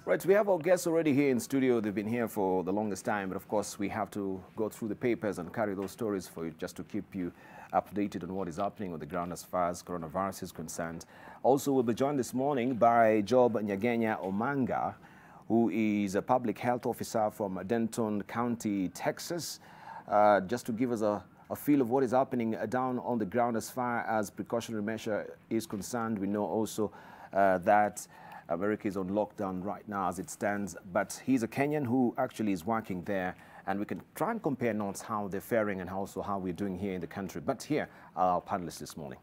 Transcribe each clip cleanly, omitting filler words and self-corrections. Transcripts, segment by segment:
Right, we have our guests already here in studio. They've been here for the longest time, but of course we have to go through the papers and carry those stories for you just to keep you updated on what is happening on the ground as far as coronavirus is concerned. Also, we'll be joined this morning by Dr.Nyikal Omanga, who is a public health officer from Denton County, Texas, just to give us a feel of what is happening down on the ground as far as precautionary measure is concerned. We know also that America is on lockdown right now as it stands, but he's a Kenyan who actually is working there, and we can try and compare notes how they're faring and also how we're doing here in the country. But here are our panelists this morning.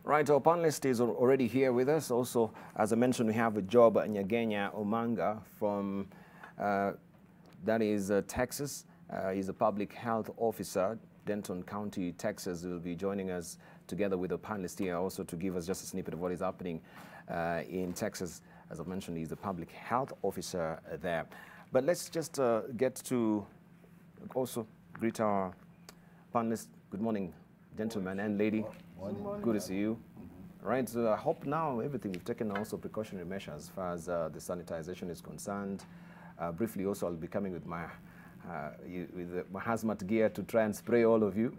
Right, our panelist is already here with us. Also, as I mentioned, we have Dr.Nyikal Omanga from, that is Texas. He's a public health officer, Denton County, Texas. He will be joining us together with a panelist here also to give us just a snippet of what is happening in Texas. As I mentioned, he's a public health officer there. But let's just get to also greet our panelists. Good morning, gentlemen and lady. Good to see you. Right, so I hope now everything we've taken also precautionary measures as far as the sanitization is concerned. Briefly also I'll be coming with my my hazmat gear to try and spray all of you.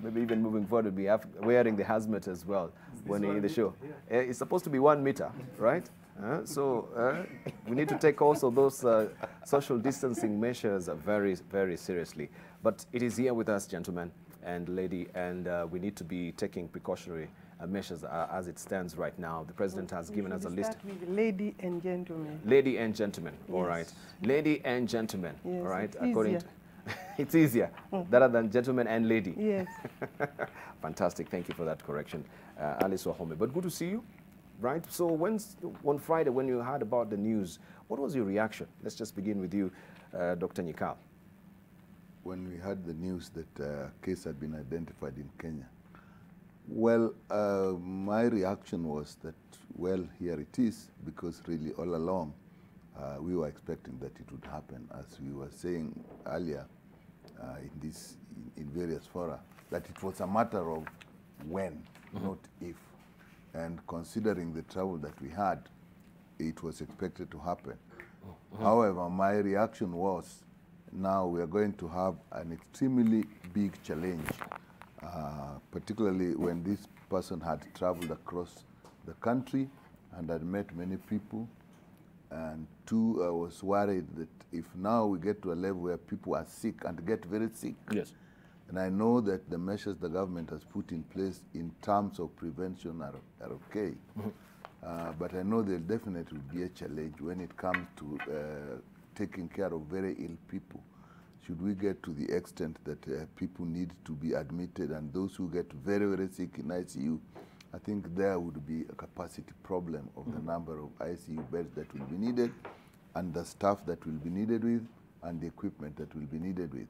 Maybe even moving forward we'll be wearing the hazmat as well when you're in the show. It's supposed to be 1 meter, right? So we need to take also those social distancing measures very, very seriously. But it is here with us, gentlemen and lady, and we need to be taking precautionary measures as it stands right now. The president has given us a list. With lady and gentlemen. Lady and gentlemen, yes. All right. Lady and gentlemen, yes, all right. It's according easier. to it's easier rather than gentleman and lady. Yes. Fantastic. Thank you for that correction, Alice Wahome. But good to see you. Right. So on Friday, when you heard about the news, what was your reaction? Let's just begin with you, Dr. Nyikal. When we heard the news that a case had been identified in Kenya, well, my reaction was that, well, here it is, because really all along we were expecting that it would happen, as we were saying earlier in various fora, that it was a matter of when, not if. And considering the trouble that we had, it was expected to happen. However, my reaction was, now we are going to have an extremely big challenge, particularly when this person had traveled across the country and had met many people. And two, I was worried that if now we get to a level where people are sick and get very sick, yes. And I know that the measures the government has put in place in terms of prevention are okay. But I know there definitely will be a challenge when it comes to taking care of very ill people. Should we get to the extent that people need to be admitted, and those who get very, very sick in ICU, I think there would be a capacity problem of the number of ICU beds that will be needed, and the staff that will be needed with, and the equipment that will be needed with.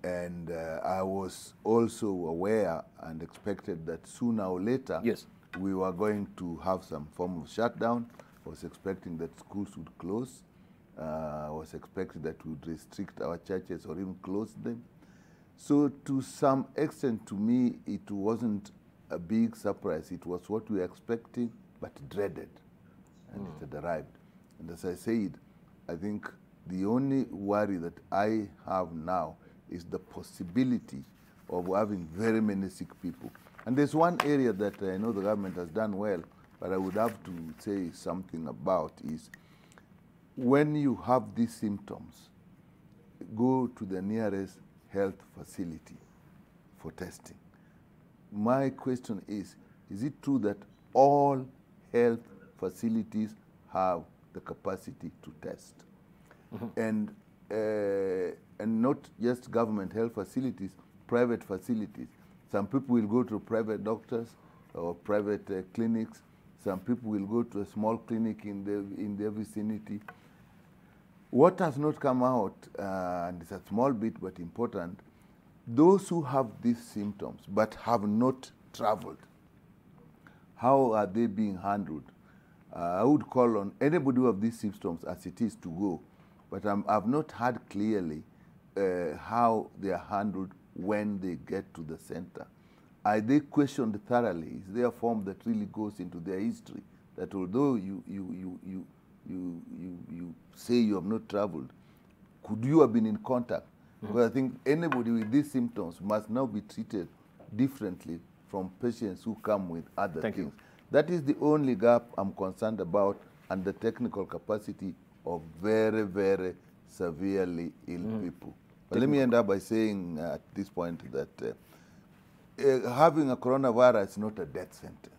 And I was also aware and expected that sooner or later Yes. we were going to have some form of shutdown. I was expecting that schools would close. I was expecting that we would restrict our churches or even close them. So to some extent, to me, it wasn't a big surprise. It was what we were expecting, but dreaded, and it had arrived. And as I said, I think the only worry that I have now is the possibility of having very many sick people. And there's one area that I know the government has done well, but I would have to say something about is when you have these symptoms, go to the nearest health facility for testing. My question is it true that all health facilities have the capacity to test? And not just government health facilities, private facilities. Some people will go to private doctors or private clinics. Some people will go to a small clinic in their vicinity. What has not come out, and it's a small bit but important, those who have these symptoms but have not traveled, how are they being handled? I would call on anybody who have these symptoms as it is to go, but I've not heard clearly how they are handled when they get to the center. Are they questioned thoroughly? Is there a form that really goes into their history that although you say you have not traveled, could you have been in contact? Because I think anybody with these symptoms must now be treated differently from patients who come with other things. That is the only gap I'm concerned about, and the technical capacity of very, very severely ill people. But let me end up by saying at this point that having a coronavirus is not a death sentence.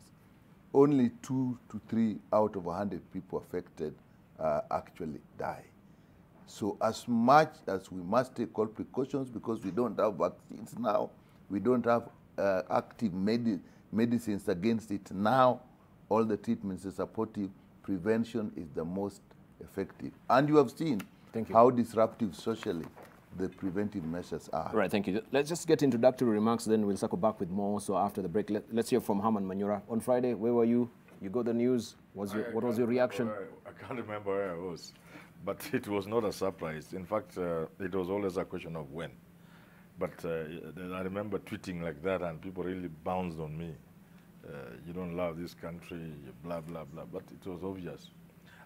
Only 2 to 3 out of 100 people affected actually die. So as much as we must take all precautions because we don't have vaccines now, we don't have active medicines against it now, all the treatments are supportive, prevention is the most effective. And you have seen how disruptive socially the preventive measures are. Right, thank you. Let's just get introductory remarks, then we'll circle back with more. So after the break, let's hear from Herman Manyura. On Friday, where were you? You got the news. What was your reaction? I can't remember where I was, but it was not a surprise. In fact, it was always a question of when. But I remember tweeting like that, and people really bounced on me. You don't love this country, blah, blah, blah. But it was obvious.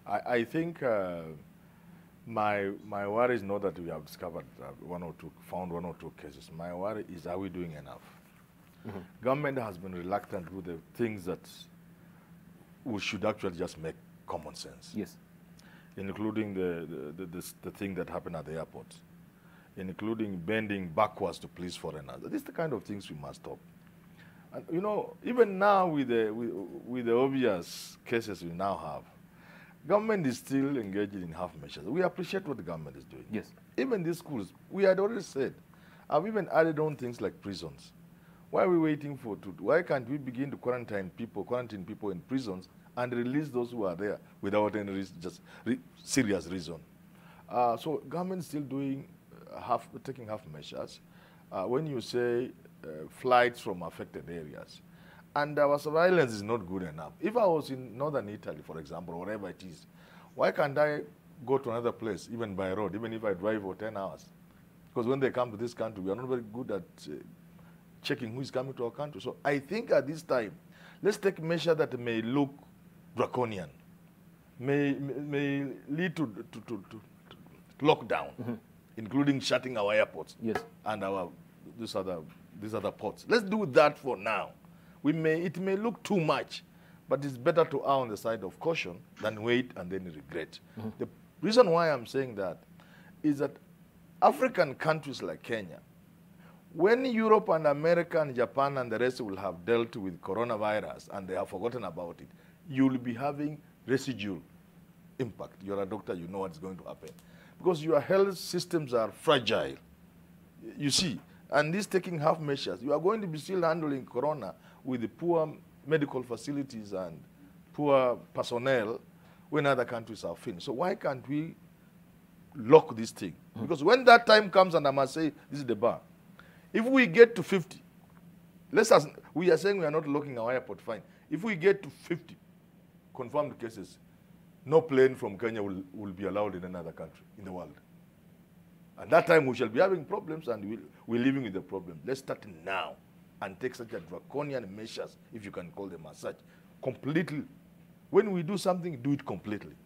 I think my worry is not that we have discovered found one or two cases. My worry is, are we doing enough? Government has been reluctant with the things that we should actually just make common sense. Yes. Including the thing that happened at the airport, including bending backwards to please foreigners. This is the kind of things we must stop. And you know, even now with the obvious cases we now have, government is still engaged in half measures. We appreciate what the government is doing. Yes. Even these schools, we had already said, I've even added on things like prisons. Why are we waiting why can't we begin to quarantine people in prisons and release those who are there without any reason, serious reason? So government is still doing taking half measures. When you say flights from affected areas, and our surveillance is not good enough. If I was in northern Italy, for example, or wherever it is, why can't I go to another place, even by road, even if I drive for 10 hours? Because when they come to this country, we are not very good at checking who is coming to our country. So I think at this time, let's take measures that may look draconian, may lead to lockdown, including shutting our airports and these other ports. Let's do that for now. It may look too much, but it's better to err on the side of caution than wait and then regret. The reason why I'm saying that is that African countries like Kenya, when Europe and America and Japan and the rest will have dealt with coronavirus and they have forgotten about it, you'll be having residual impact. You're a doctor, you know what's going to happen. Because your health systems are fragile, you see. And this taking half measures, you are going to be still handling corona with the poor medical facilities and poor personnel when other countries are finished. So why can't we lock this thing? Because when that time comes, and I must say, this is the bar, If we get to 50, we are saying we are not locking our airport, fine. If we get to 50 confirmed cases, no plane from Kenya will be allowed in another country in the world. And that time we shall be having problems, and we're living with the problem. Let's start now and take such a draconian measures, if you can call them as such, completely. When we do something, do it completely.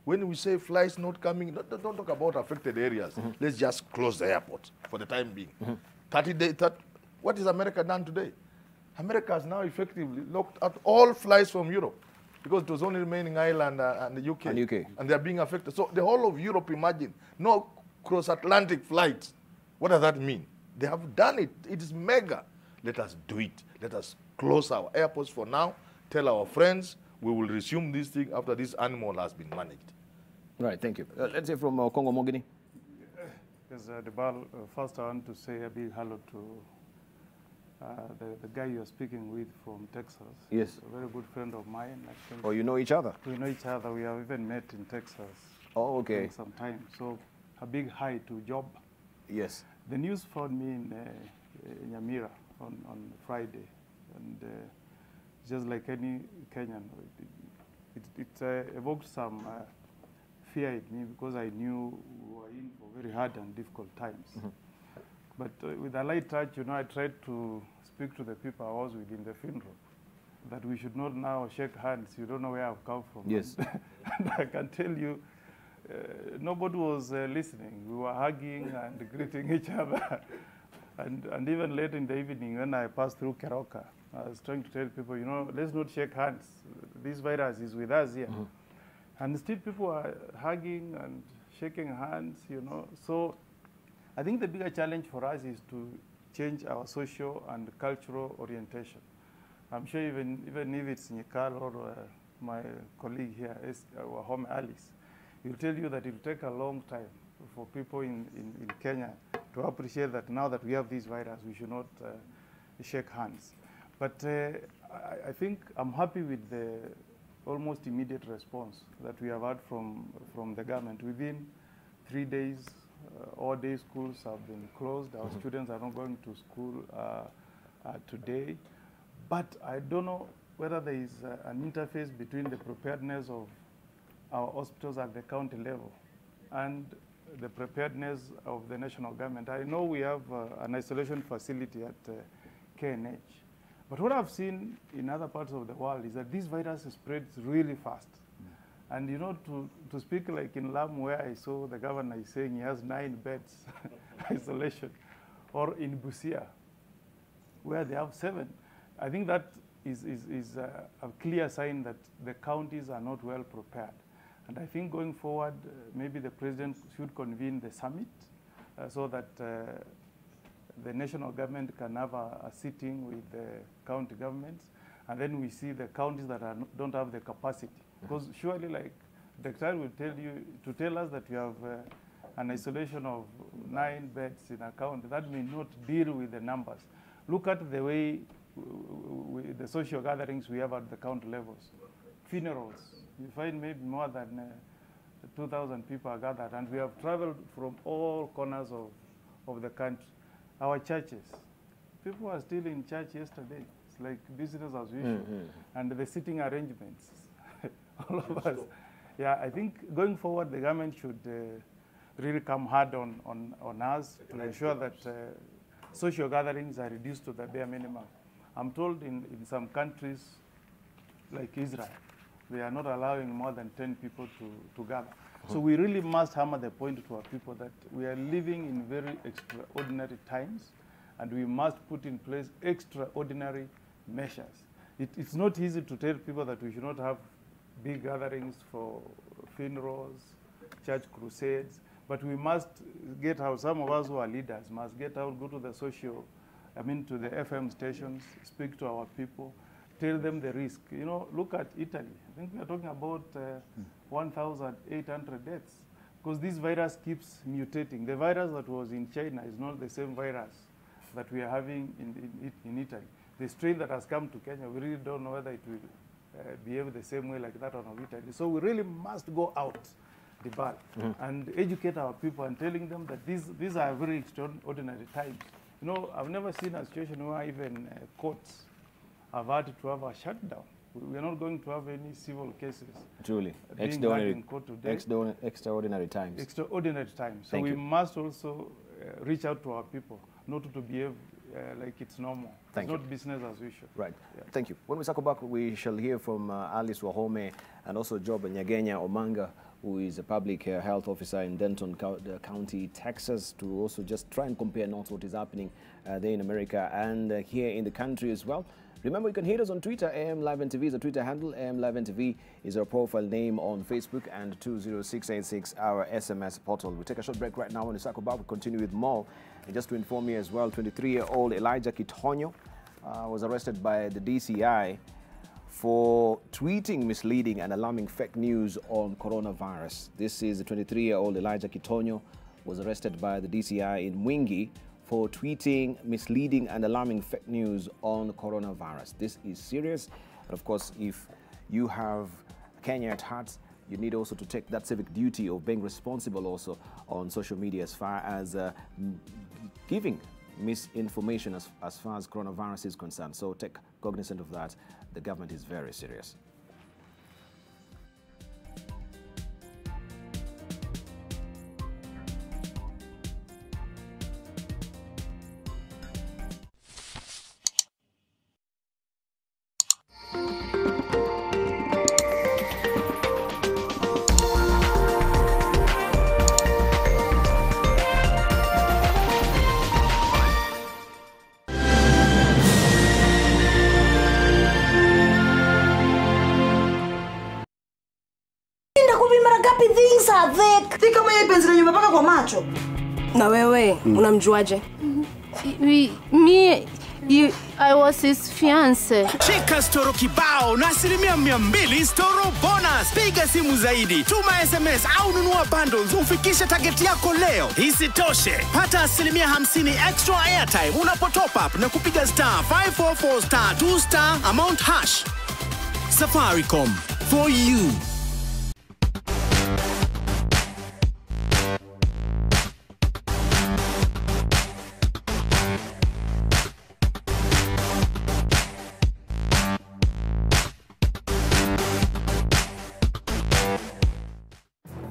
When we say flights not coming, don't talk about affected areas. Let's just close the airport for the time being. 30 days, what is America done today? America has now effectively locked out all flights from Europe because it was only remaining Ireland and the UK. And they're being affected. So the whole of Europe, imagine, no cross-Atlantic flights. What does that mean? They have done it. It is mega. Let us do it. Let us close our airports for now. Tell our friends we will resume this thing after this animal has been managed. Right, thank you. Let's hear from Congo Mogini. Yes, Debal, first I want to say a big hello to the guy you're speaking with from Texas. Yes. A very good friend of mine. I think Oh, you know each other? we know each other. We have even met in Texas. Oh, okay. In some time. So a big hi to Job. Yes. The news found me in Nyamira on Friday. And just like any Kenyan, it evoked some fear in me because I knew we were in for very hard and difficult times. But with a light touch, you know, I tried to speak to the people I was with in the funeral, that we should not now shake hands. You don't know where I've come from. Yes. And I can tell you, nobody was listening. We were hugging and greeting each other. And even late in the evening, when I passed through Keroka, I was trying to tell people, you know, let's not shake hands. This virus is with us here. And still people are hugging and shaking hands, you know. So I think the bigger challenge for us is to change our social and cultural orientation. I'm sure even if it's Nyikal or my colleague here, our home Alice, he'll tell you that it will take a long time for people in Kenya to appreciate that now that we have this virus, we should not shake hands. But I think I'm happy with the almost immediate response that we have had from the government. Within 3 days, all day schools have been closed. Our students are not going to school today. But I don't know whether there is an interface between the preparedness of our hospitals at the county level and the preparedness of the national government. I know we have an isolation facility at KNH. But what I've seen in other parts of the world is that this virus spreads really fast. And you know, to speak like in Lamu, where I saw the governor is saying he has 9 beds isolation, or in Busia, where they have 7, I think that is a clear sign that the counties are not well prepared. And I think going forward, maybe the president should convene the summit so that the national government can have a sitting with the county governments, and then we see the counties that don't have the capacity. Because surely, like the child will tell you, to tell us that you have an isolation of 9 beds in a county, that may not deal with the numbers. Look at the way the social gatherings we have at the county levels. Funerals, you find maybe more than 2,000 people are gathered, and we have traveled from all corners of the country. Our churches, people are still in church yesterday. It's like business as usual. And the sitting arrangements, all of us. Yeah, I think going forward, the government should really come hard on us to ensure that social gatherings are reduced to the bare minimum. I'm told in some countries, like Israel, they are not allowing more than 10 people to gather. So we really must hammer the point to our people that we are living in very extraordinary times, and we must put in place extraordinary measures. It's not easy to tell people that we should not have big gatherings for funerals, church crusades, but we must get out, some of us who are leaders must get out, go to the to the FM stations, speak to our people, tell them the risk. You know, look at Italy. I think we are talking about 1,800 deaths because this virus keeps mutating. The virus that was in China is not the same virus that we are having in Italy. The strain that has come to Kenya, we really don't know whether it will behave the same way like that one of Italy. So we really must go out the bar and educate our people and telling them that these are very extraordinary times. You know, I've never seen a situation where even courts have had to have a shutdown. We are not going to have any civil cases. Truly. In court today. Extraordinary times. Extraordinary times. So Thank we you. must also reach out to our people, not to behave like it's normal. Thank it's you. not business as usual. Right. Yeah. Thank you. When we circle back, we shall hear from Alice Wahome and also Job Nyagenya Omanga, who is a public health officer in Denton County, Texas, to also just try and compare notes what is happening there in America and here in the country as well. Remember, you can hit us on Twitter. AM Live NTV is a Twitter handle. AM Live NTV is our profile name on Facebook, and 20686 our SMS portal. We take a short break right now. When we circle back, we continue with more. And just to inform you as well, 23-year-old Elijah Kitonyo was arrested by the DCI for tweeting misleading and alarming fake news on coronavirus. This is the 23-year-old Elijah Kitonyo was arrested by the DCI in Mwingi for tweeting misleading and alarming fake news on coronavirus. This is serious. And of course, if you have Kenya at heart, you need also to take that civic duty of being responsible also on social media as far as giving misinformation as far as coronavirus is concerned. So take cognizance of that. The government is very serious. Na wewe unamjuaje? I was his fiance. Cheka storo kibao na 200% storo bonus. Piga simu zaidi, tuma SMS au nunua bundles ufikishe target yako leo. Isitoshe, pata 50% extra airtime unapotop up na kupiga *544*2* amount hash. Safaricom, for you.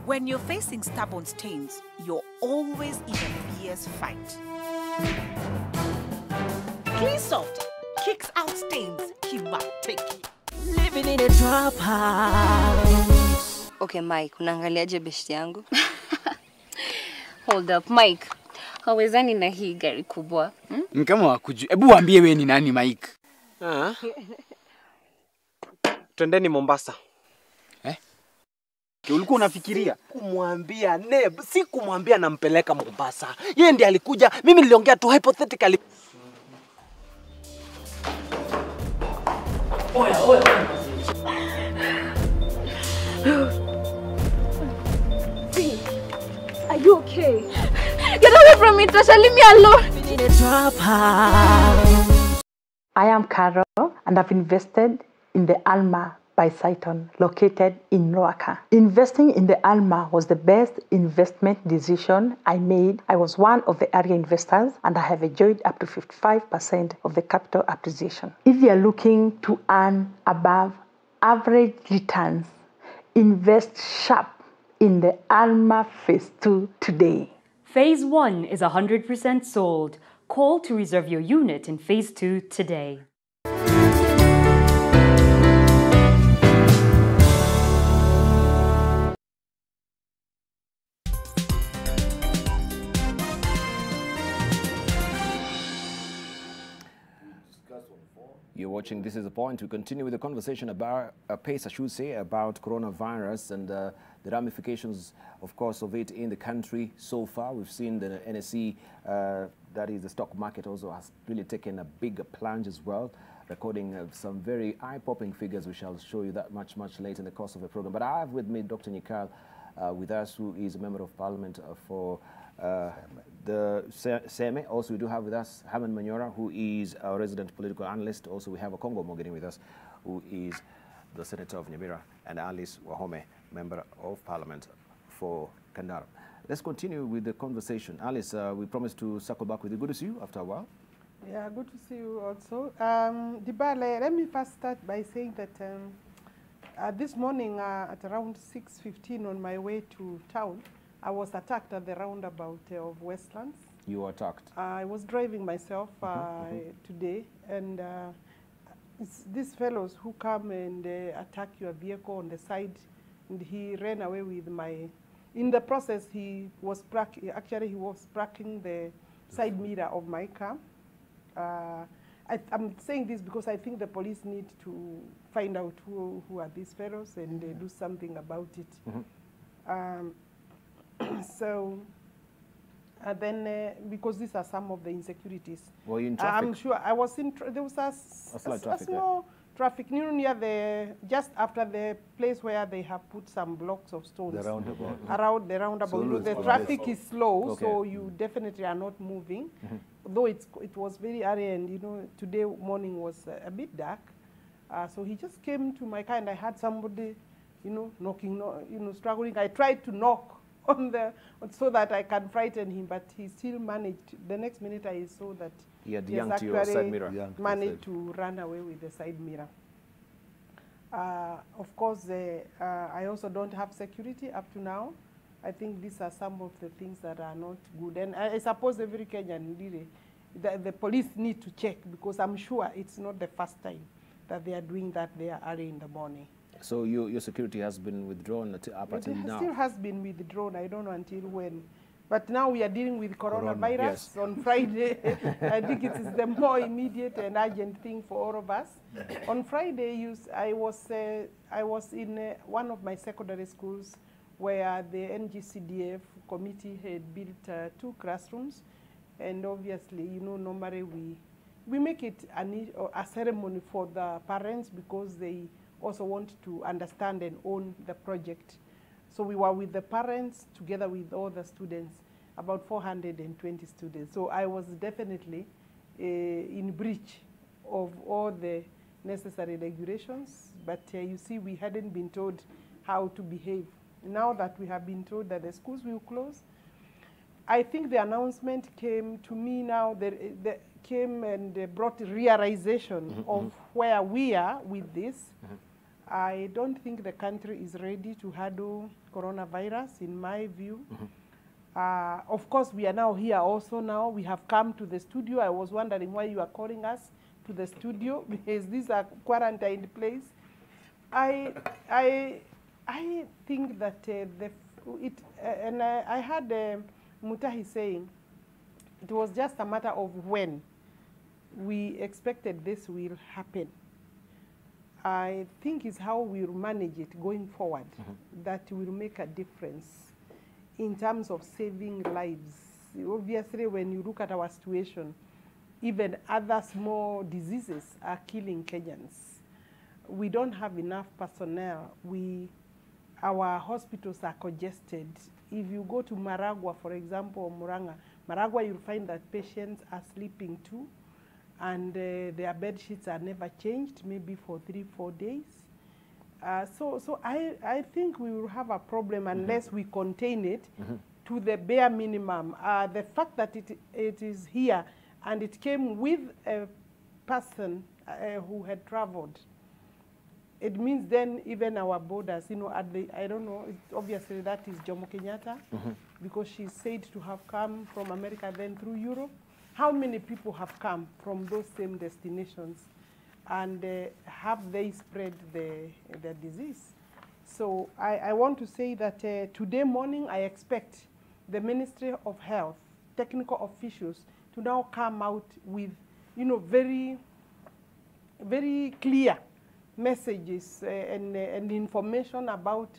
When you're facing stubborn stains, you're always in a fierce fight. Clean Soft kicks out stains. Kimateki. Living in a trap house. Okay, Mike, unaangaliaje beshti yangu? Hold up, Mike. Hawezani na hii gari kubwa. Kama wakuju. Ebu waambie wewe ni nani, Mike? Twendeni Mombasa. Ulikuwa unafikiria kumwambia Neb, si kumwambia nampeleka Mombasa. Yeye ndiye alikuja, mimi niliongea tu hypothetically. Oya. Are you okay? Get away from me, Tasha, leave me alone. I am Carol and I've invested in the Alma by Saiton, located in Noaka. Investing in the Alma was the best investment decision I made. I was one of the area investors and I have enjoyed up to 55% of the capital appreciation. If you are looking to earn above average returns, invest sharp in the Alma Phase 2 today. Phase 1 is 100% sold. Call to reserve your unit in Phase 2 today. You're watching This Is The Point. We continue with the conversation about pace, I should say, about coronavirus and the ramifications, of course, of it in the country so far. We've seen the NSE, that is the stock market, also has really taken a big plunge as well, recording some very eye-popping figures. We shall show you that much later in the course of the program. But I have with me Dr. Nyikal with us, who is a member of parliament for the Seme. Also, we do have with us Haman Manyora, who is a resident political analyst. Also, we have a Congo Mogeni with us, who is the senator of Nyamira, and Alice Wahome, member of parliament for Kandara. let's continue with the conversation. Alice, we promised to circle back with you. Good to see you after a while. Yeah, good to see you also. Dibale, let me first start by saying that this morning at around 6:15 on my way to town, I was attacked at the roundabout of Westlands. You were attacked? I was driving myself today, and it's these fellows who come and attack your vehicle on the side, and he ran away with my... In the process, he was cracking the side mirror of my car. I'm saying this because I think the police need to find out who are these fellows and do something about it. So then, because these are some of the insecurities. Were you in traffic? I'm sure I was in. There was a small traffic near just after the place where they have put some blocks of stones. The roundabout. Around the roundabout. So the traffic is slow, so you definitely are not moving. Though it was very early, and today morning was a bit dark. So he just came to my car, and I had somebody, knocking, struggling. I tried to knock on so that I can frighten him, but he still managed. The next minute I saw that he had yanked your side mirror. Managed to run away with the side mirror. Of course, I also don't have security up to now. I think these are some of the things that are not good. And I suppose every Kenyan, really, the police need to check, because I'm sure it's not the first time that they are doing that there early in the morning. So your security has been withdrawn up until now? It still has been withdrawn. I don't know until when. But now we are dealing with coronavirus. Yes. On Friday. I think it is the more immediate and urgent thing for all of us. On Friday, I was in one of my secondary schools where the NGCDF committee had built 2 classrooms. And obviously, normally we make it a ceremony for the parents, because they also want to understand and own the project. So we were with the parents together with all the students, about 420 students. So I was definitely in breach of all the necessary regulations. But you see, we hadn't been told how to behave. Now that we have been told that the schools will close, I think the announcement came to me now, that came and brought realization of where we are with this. I don't think the country is ready to handle coronavirus, in my view. Of course, we are now here also now. We have come to the studio. I was wondering why you are calling us to the studio, because these are quarantined place. I think that and I heard Mutahi saying it was just a matter of when we expected this will happen. I think is how we'll manage it going forward that will make a difference in terms of saving lives. Obviously, when you look at our situation, even other small diseases are killing Kenyans. We don't have enough personnel. Our hospitals are congested. If you go to Maragua, for example, or Muranga, Maragua, you'll find that patients are sleeping too, and their bed sheets are never changed, maybe for 3-4 days. So I think we will have a problem unless we contain it to the bare minimum. The fact that it is here and it came with a person who had traveled, it means then even our borders, I don't know, obviously that is Jomo Kenyatta, because she's said to have come from America then through Europe. How many people have come from those same destinations, and have they spread the disease? So I want to say that today morning I expect the Ministry of Health, technical officials, to now come out with, very, very clear messages and information about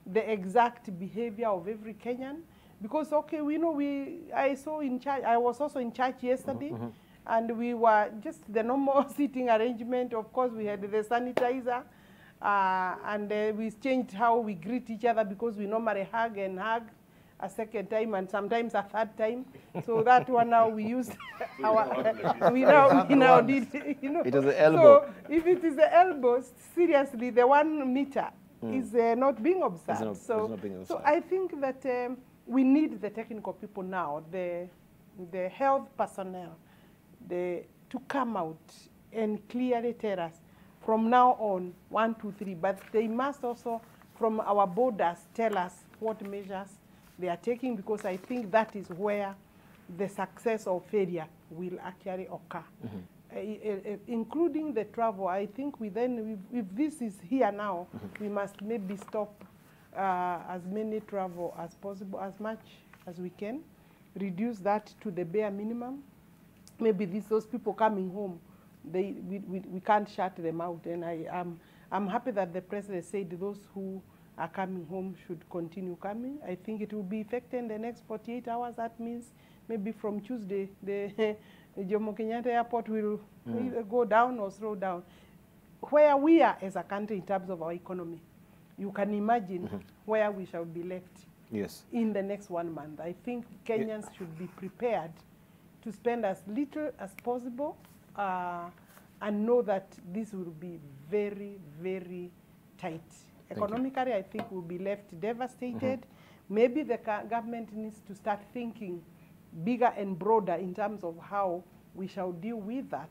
the exact behavior of every Kenyan. Because, okay, I was also in church yesterday, and we were just the normal seating arrangement. Of course, we had the sanitizer, and we changed how we greet each other, because we normally hug and hug a second time and sometimes a third time. So that one now we used we now did, It was the elbow. So if it is the elbow, seriously, the 1 meter is not being observed. It's not being observed. So I think that we need the technical people now, the health personnel, to come out and clearly tell us from now on 1, 2, 3. But they must also, from our borders, tell us what measures they are taking, because I think that is where the success or failure will actually occur. Including the travel. I think if this is here now, we must maybe stop as many travel as possible, as much as we can, reduce that to the bare minimum. Maybe those people coming home, we can't shut them out. And I'm happy that the president said those who are coming home should continue coming. I think it will be effective in the next 48 hours. That means maybe from Tuesday, the Jomo Kenyatta Airport will either go down or slow down. Where we are as a country in terms of our economy, you can imagine where we shall be left in the next 1 month. I think Kenyans should be prepared to spend as little as possible and know that this will be very, very tight. Economically, I think we'll be left devastated. Maybe the government needs to start thinking bigger and broader in terms of how we shall deal with that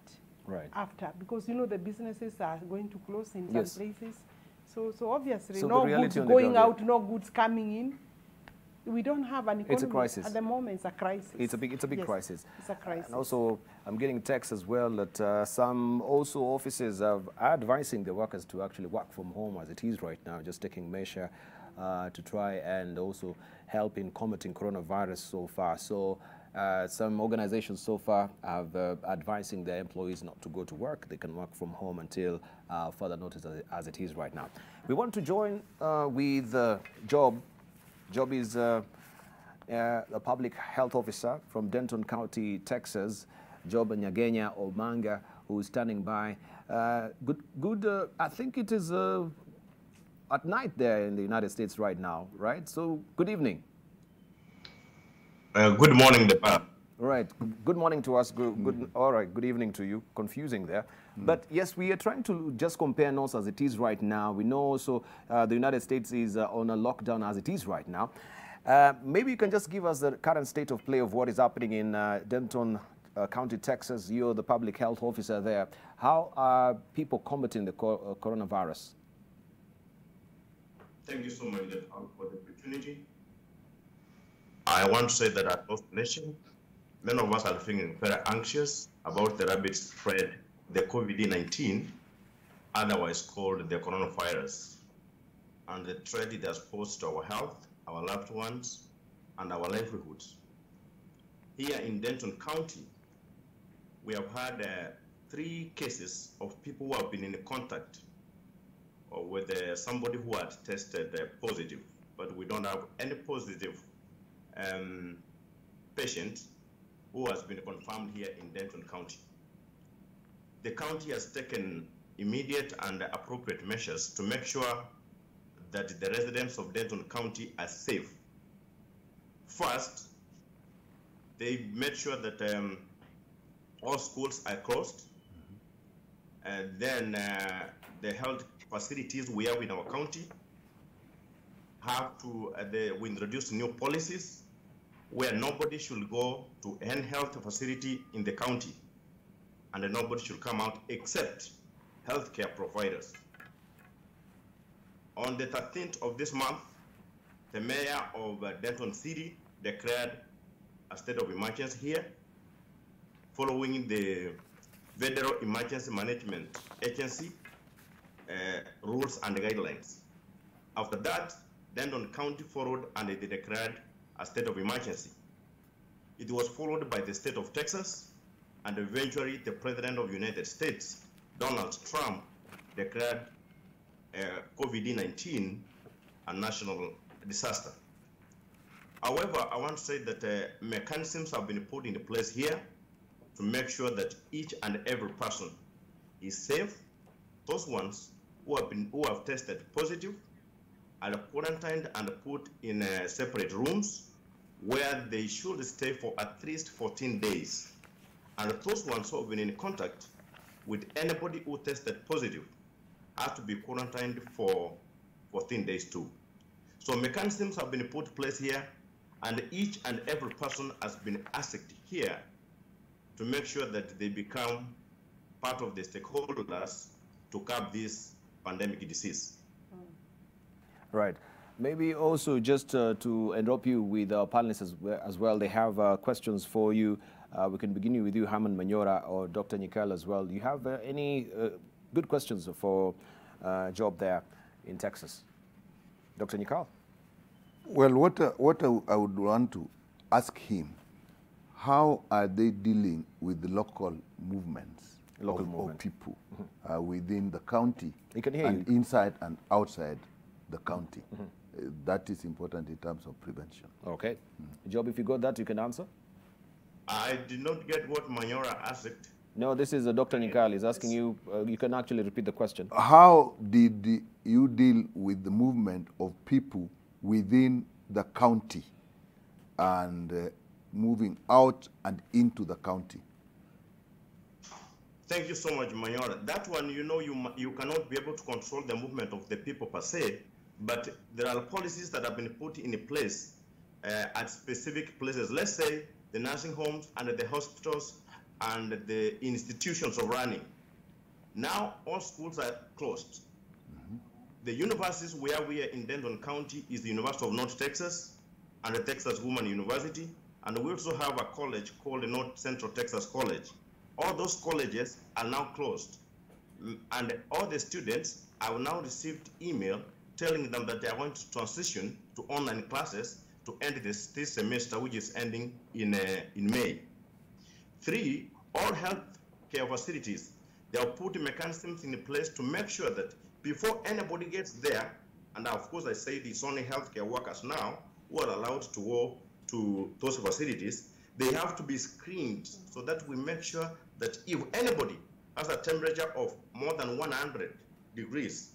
after. Because, you know, the businesses are going to close in some places. So obviously, no goods going out, no goods coming in. We don't have an economy. It's a crisis. At the moment, it's a crisis. It's a big crisis. It's a crisis. And also, I'm getting texts as well that some offices are advising the workers to actually work from home as it is right now, just taking measure to try and also help in combating coronavirus so far. So some organizations so far have advising their employees not to go to work. They can work from home until further notice as it is right now. We want to join with Job. Job is a public health officer from Denton County, Texas. Job Nyagenya Omanga, who is standing by. Good. I think it is at night there in the United States right now, right? So good evening. Good morning, the panel. Right. Good morning to us. All right. Good evening to you. Confusing there. But yes, we are trying to just compare notes as it is right now. We know also the United States is on a lockdown as it is right now. Maybe you can just give us the current state of play of what is happening in Denton County, Texas. You're the public health officer there. How are people combating the coronavirus? Thank you so much for the opportunity. I want to say that across the nation, many of us are feeling very anxious about the rapid spread, the COVID-19, otherwise called the coronavirus, and the threat it has posed to our health, our loved ones, and our livelihoods. Here in Denton County, we have had 3 cases of people who have been in contact with somebody who had tested positive, but we don't have any positive patient who has been confirmed here in Denton County. The county has taken immediate and appropriate measures to make sure that the residents of Denton County are safe. First, they made sure that all schools are closed, and then the health facilities we have in our county have to, we introduced new policies where nobody should go to any health facility in the county, and nobody should come out except healthcare providers. On the 13th of this month, the mayor of Denton City declared a state of emergency here, following the Federal Emergency Management Agency rules and guidelines. After that, Denton County followed and they declared a state of emergency. It was followed by the state of Texas, and eventually the President of the United States, Donald Trump, declared COVID-19 a national disaster. However, I want to say that mechanisms have been put into place here to make sure that each and every person is safe. Those ones who have tested positive are quarantined and put in separate rooms where they should stay for at least 14 days. And those ones who have been in contact with anybody who tested positive have to be quarantined for 14 days too. So mechanisms have been put in place here, And each and every person has been asked here to make sure that they become part of the stakeholders to curb this pandemic disease. Right. Maybe also just to interrupt you with our panelists as well, they have questions for you. We can begin with you, Herman Manyora, or Dr. Nyikal as well. Do you have any good questions for Job there in Texas? Dr. Nyikal? Well, what I would want to ask him, how are they dealing with the local movements of people within the county and inside and outside the county? That is important in terms of prevention. Okay. Job, if you got that, you can answer. I did not get what Manyora asked. No, this is Dr. Nyikal. He's asking you, you can actually repeat the question. How did you deal with the movement of people within the county and moving out and into the county? Thank you so much, Manyora. That one, you know, you cannot be able to control the movement of the people per se, but there are policies that have been put in place at specific places. Let's say the nursing homes and the hospitals and the institutions of learning. Now all schools are closed. The universities where we are in Denton County is the University of North Texas and the Texas Woman University, and we also have a college called the North Central Texas College. All those colleges are now closed, and all the students have now received email telling them that they are going to transition to online classes to end this semester, which is ending in May. 3, all health care facilities, they have put mechanisms in place to make sure that before anybody gets there, and of course I say it's only healthcare workers now who are allowed to go to those facilities, they have to be screened so that we make sure that if anybody has a temperature of more than 100 degrees,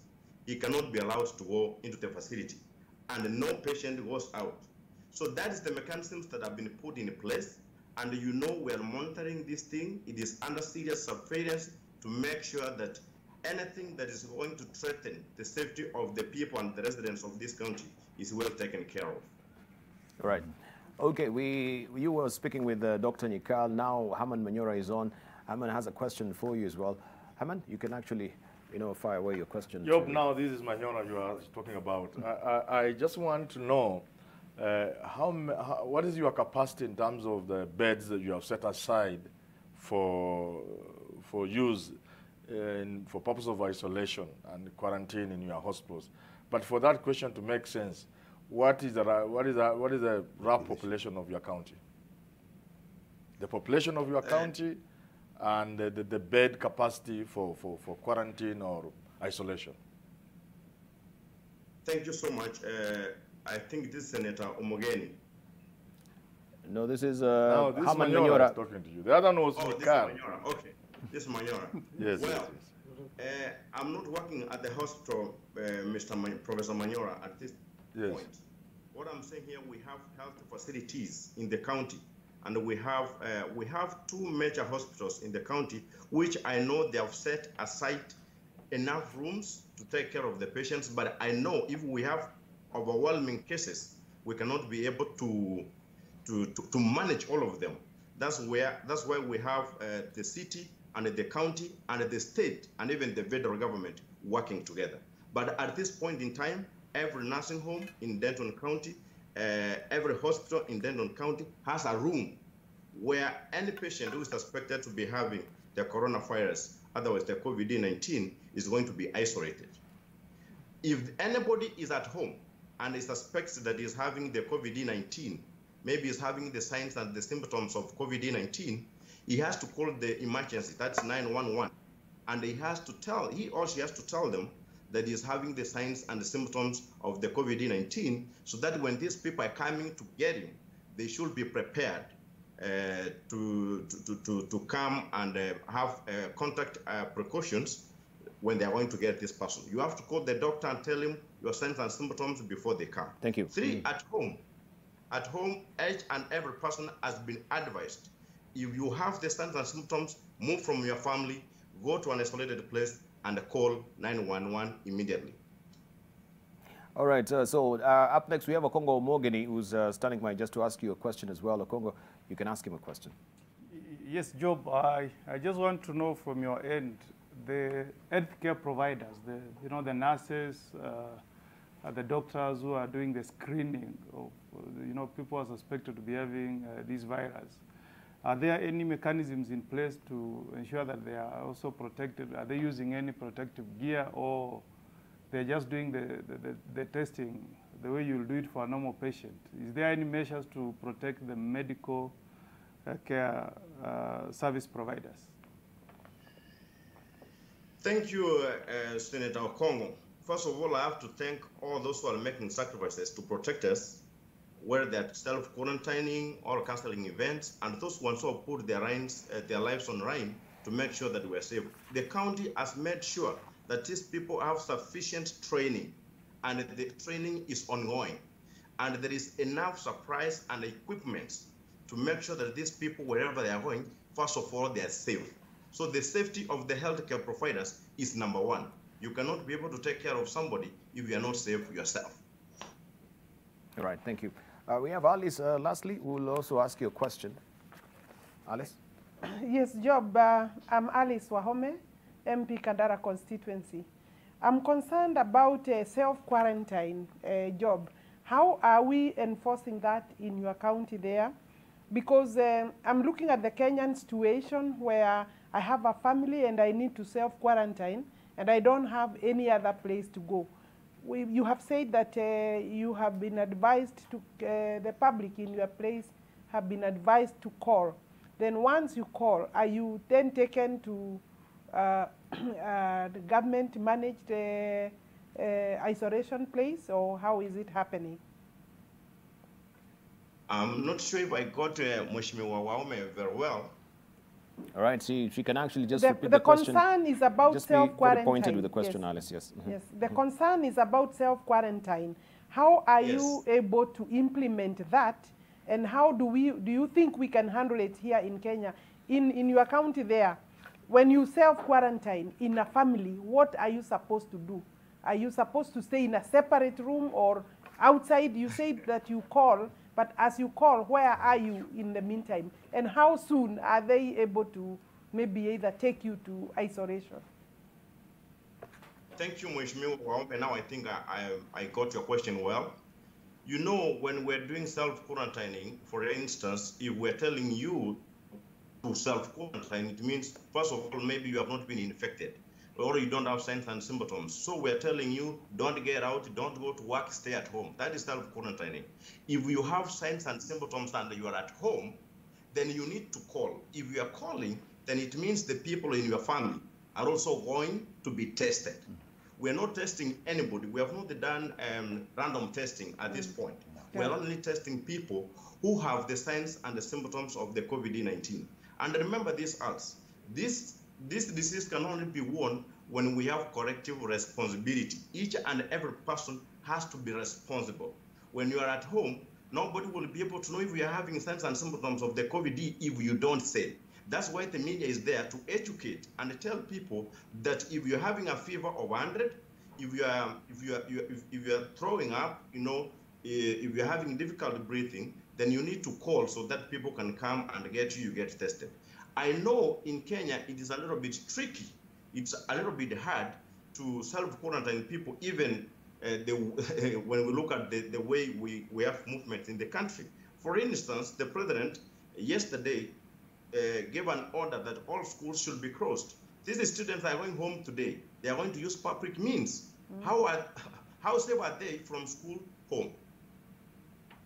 he cannot be allowed to go into the facility, and no patient goes out. So that is the mechanisms that have been put in place, and you know we are monitoring this thing. It is under serious surveillance to make sure that anything that is going to threaten the safety of the people and the residents of this country is well taken care of. Right. Okay, you were speaking with Dr. Nyikal. Now Herman Manyora is on. Herman has a question for you as well. Herman, you can actually, fire away your question. Job, now this is Manyora you are talking about. I just want to know what is your capacity in terms of the beds that you have set aside for use for purpose of isolation and quarantine in your hospitals. But for that question to make sense, what is the rough population of your county? The population of your county and the bed capacity for quarantine or isolation. Thank you so much. I think this is Senator Omogeni. No, this is Herman Manyora talking to you. The other one was Nyikal. Okay, this is Manyora. Yes. Well, I'm not working at the hospital, Professor Manyora, at this point. What I'm saying here, we have health facilities in the county, and we have 2 major hospitals in the county, which I know they have set aside enough rooms to take care of the patients. But I know if we have overwhelming cases, we cannot be able to manage all of them. That's why we have the city and the county and the state and even the federal government working together. But at this point in time, every nursing home in Denton County, every hospital in Denton County has a room where any patient who is suspected to be having the coronavirus, otherwise the COVID-19, is going to be isolated. If anybody is at home and he suspects that he is having the COVID-19, maybe is having the signs and the symptoms of COVID-19, he has to call the emergency, that's 911, and he or she has to tell them that he is having the signs and the symptoms of the COVID-19, so that when these people are coming to get him, they should be prepared to come and have contact precautions when they are going to get this person. You have to call the doctor and tell him your signs and symptoms before they come. Thank you. 3, at home, each and every person has been advised, if you have the signs and symptoms, move from your family, go to an isolated place, and call 911 immediately. All right, so up next we have Okongo Mogeni, who's standing by just to ask you a question as well. Okongo, you can ask him a question. Yes, Job, I just want to know from your end, the healthcare providers, the nurses, the doctors who are doing the screening of, people are suspected to be having this virus. Are there any mechanisms in place to ensure that they are also protected? Are they using any protective gear, or they're just doing the testing the way you'll do it for a normal patient? Is there any measures to protect the medical care service providers? Thank you, Senator Okongo. First of all, I have to thank all those who are making sacrifices to protect us, whether they're self-quarantining or canceling events, and those ones who have put their lives on line to make sure that we're safe. The county has made sure that these people have sufficient training, and the training is ongoing. And there is enough supplies and equipment to make sure that these people, wherever they are going, first of all, they are safe. So the safety of the healthcare providers is number one. You cannot be able to take care of somebody if you are not safe yourself. All right, thank you. We have Alice, lastly, who will also ask you a question. Alice? Yes, Job, I'm Alice Wahome, MP Kandara constituency. I'm concerned about self-quarantine, Job. How are we enforcing that in your county there? Because I'm looking at the Kenyan situation where I have a family and I need to self-quarantine and I don't have any other place to go. You have said that you have been advised to, the public in your place have been advised to call. Then once you call, are you then taken to the government-managed isolation place, or how is it happening? I'm not sure if I got Mheshimiwa Waume very well. All right, see, she can actually just repeat the question. The concern is about self-quarantine. Just be pointed with the question, yes. Alice, yes. Yes, the concern is about self-quarantine. How are you able to implement that, and how do you think we can handle it here in Kenya? In your county there, when you self-quarantine in a family, what are you supposed to do? Are you supposed to stay in a separate room or outside? You said that you call, but as you call, where are you in the meantime? And how soon are they able to maybe either take you to isolation? Thank you, Mheshimiwa. And now I think I got your question well. You know, when we're doing self-quarantining, for instance, if we're telling you to self-quarantine, it means, first of all, maybe you have not been infected, or you don't have signs and symptoms. So we're telling you, don't get out, don't go to work, stay at home. That is self-quarantining. If you have signs and symptoms and you are at home, then you need to call. If you are calling, then it means the people in your family are also going to be tested. We're not testing anybody. We have not done random testing at this point. We're only testing people who have the signs and the symptoms of the COVID-19. And remember this, Alex, this disease can only be won when we have collective responsibility. Each and every person has to be responsible. When you are at home, nobody will be able to know if you are having signs and symptoms of the COVID if you don't say. That's why the media is there to educate and tell people that if you're having a fever of 100, if you are throwing up, if you're having difficulty breathing, then you need to call so that people can come and you get tested. I know in Kenya it is a little bit tricky. It's a little bit hard to self-quarantine people, even when we look at the way we have movement in the country. For instance, the president yesterday gave an order that all schools should be closed. These students are going home today. They are going to use public means. How safe are they from school home?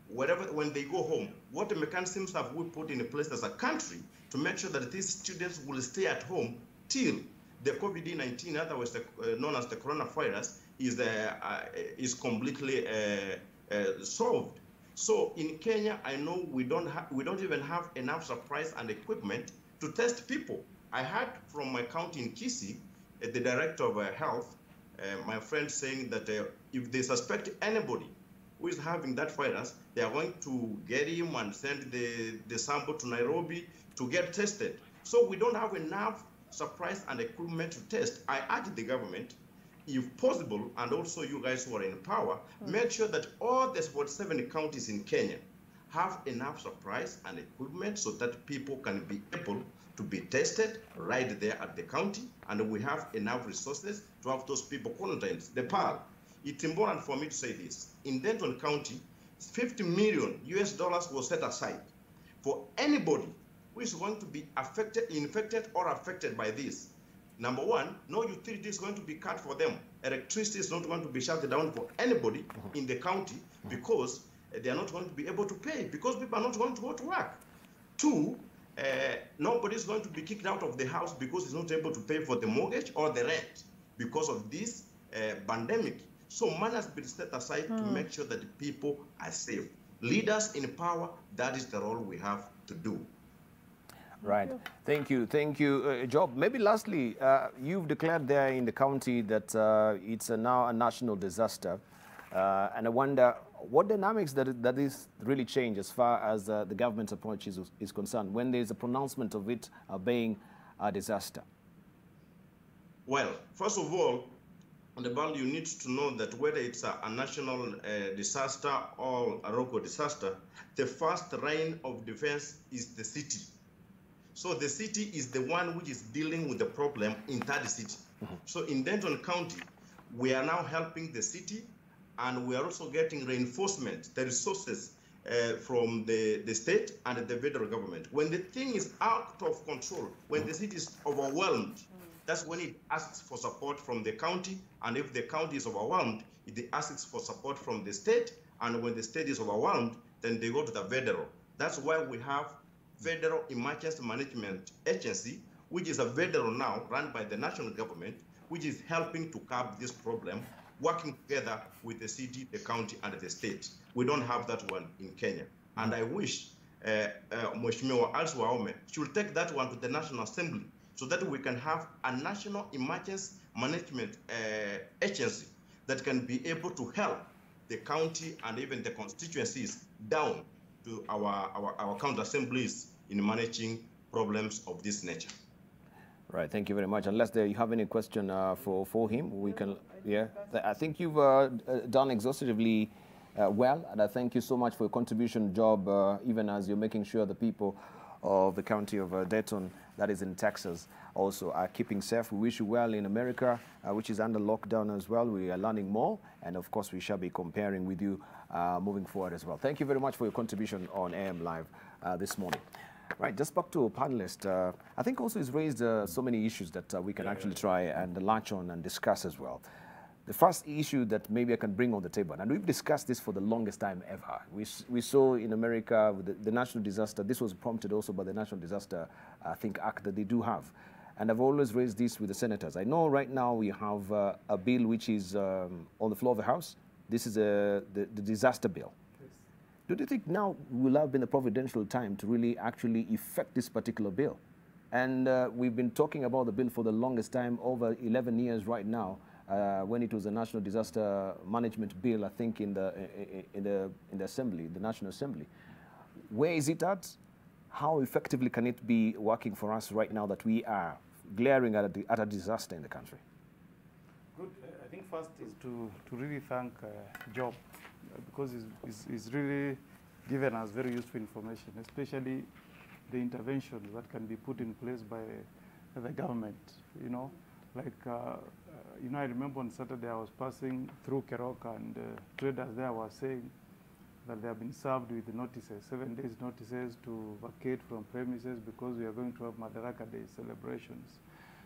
When they go home, what mechanisms have we put in place as a country to make sure that these students will stay at home till the COVID-19, otherwise known as the coronavirus, is completely solved? So in Kenya, I know we don't even have enough supplies and equipment to test people. I heard from my county in Kisii, the director of health, my friend saying that if they suspect anybody who is having that virus, they are going to get him and send the sample to Nairobi to get tested. So we don't have enough supplies and equipment to test. I urge the government if possible, and also you guys who are in power, make sure that all the 47 counties in Kenya have enough supplies and equipment so that people can be able to be tested right there at the county, and we have enough resources to have those people quarantined. The PAL, it's important for me to say this. In Denton County, $50 million was set aside for anybody who is going to be infected or affected by this. Number one, no utility is going to be cut for them. Electricity is not going to be shut down for anybody in the county because they are not going to be able to pay, because people are not going to go to work. Two, nobody is going to be kicked out of the house because he's not able to pay for the mortgage or the rent because of this pandemic. So money has been set aside to make sure that the people are safe. Leaders in power, that is the role we have to do. Right. Thank you. Thank you, Job. Maybe lastly, you've declared there in the county that it's now a national disaster. And I wonder what dynamics that is really changed as far as the government's approach is concerned when there's a pronouncement of it being a disaster. Well, first of all, you need to know that whether it's a national disaster or a local disaster, the first line of defense is the city. So the city is the one which is dealing with the problem in that city. So in Denton County, we are now helping the city, and we are also getting reinforcement, the resources from the state and the federal government. When the thing is out of control, when the city is overwhelmed, that's when it asks for support from the county. And if the county is overwhelmed, it asks for support from the state. And when the state is overwhelmed, then they go to the federal. That's why we have Federal Emergency Management Agency, which is a federal now run by the national government, which is helping to curb this problem, working together with the city, the county, and the state. We don't have that one in Kenya. And I wish Mheshimiwa Alice Wahome should take that one to the National Assembly so that we can have a National Emergency Management Agency that can be able to help the county and even the constituencies down to our county assemblies in managing problems of this nature. Right, thank you very much. Unless you have any question for him, we can, yeah. I think you've done exhaustively well, and I thank you so much for your contribution, Job, even as you're making sure the people of the county of Denton, that is in Texas, also are keeping safe. We wish you well in America, which is under lockdown as well. We are learning more, and of course we shall be comparing with you moving forward as well. Thank you very much for your contribution on AM Live this morning. Right, just back to a panelist. I think also it's raised so many issues that we can actually try and latch on and discuss as well. The first issue that maybe I can bring on the table, and we've discussed this for the longest time ever. We saw in America with the national disaster, this was prompted also by the National Disaster, I think, Act that they do have. And I've always raised this with the senators. I know right now we have a bill which is on the floor of the House. This is the disaster bill. Do you think now will have been the providential time to really actually effect this particular bill? And we've been talking about the bill for the longest time, over 11 years right now, when it was a National Disaster Management Bill, I think in the Assembly, the National Assembly. Where is it at? How effectively can it be working for us right now that we are glaring at a disaster in the country? Good. I think first is to really thank Job, because he's really given us very useful information, especially the interventions that can be put in place by the government. You know, like I remember on Saturday I was passing through Keroka, and traders there were saying that they have been served with notices, 7 days notices to vacate from premises because we are going to have Madaraka Day celebrations.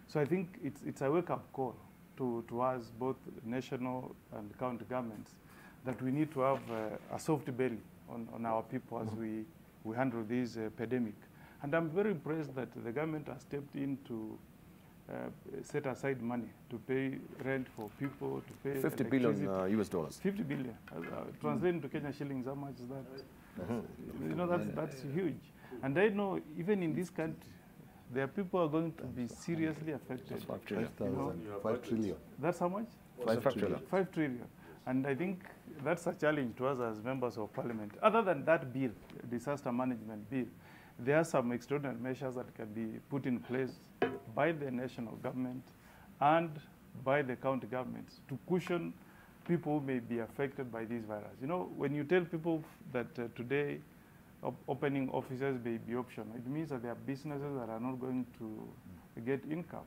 So I think it's a wake-up call to us, both national and county governments, that we need to have a soft belly on our people as we handle this pandemic. And I'm very impressed that the government has stepped in to set aside money to pay rent for people, to pay 50 billion US dollars. 50 billion. Translating to Kenya shillings, how much is that? You know, that's huge. And I know even in this country, there are people who are going to be seriously affected. 5 trillion. 5 trillion. That's how much? 5 trillion. 5 trillion. And I think that's a challenge to us as members of parliament. Other than that bill, disaster management bill, there are some extraordinary measures that can be put in place by the national government and by the county governments to cushion people who may be affected by this virus. You know, when you tell people that today opening offices may be optional, it means that there are businesses that are not going to get income.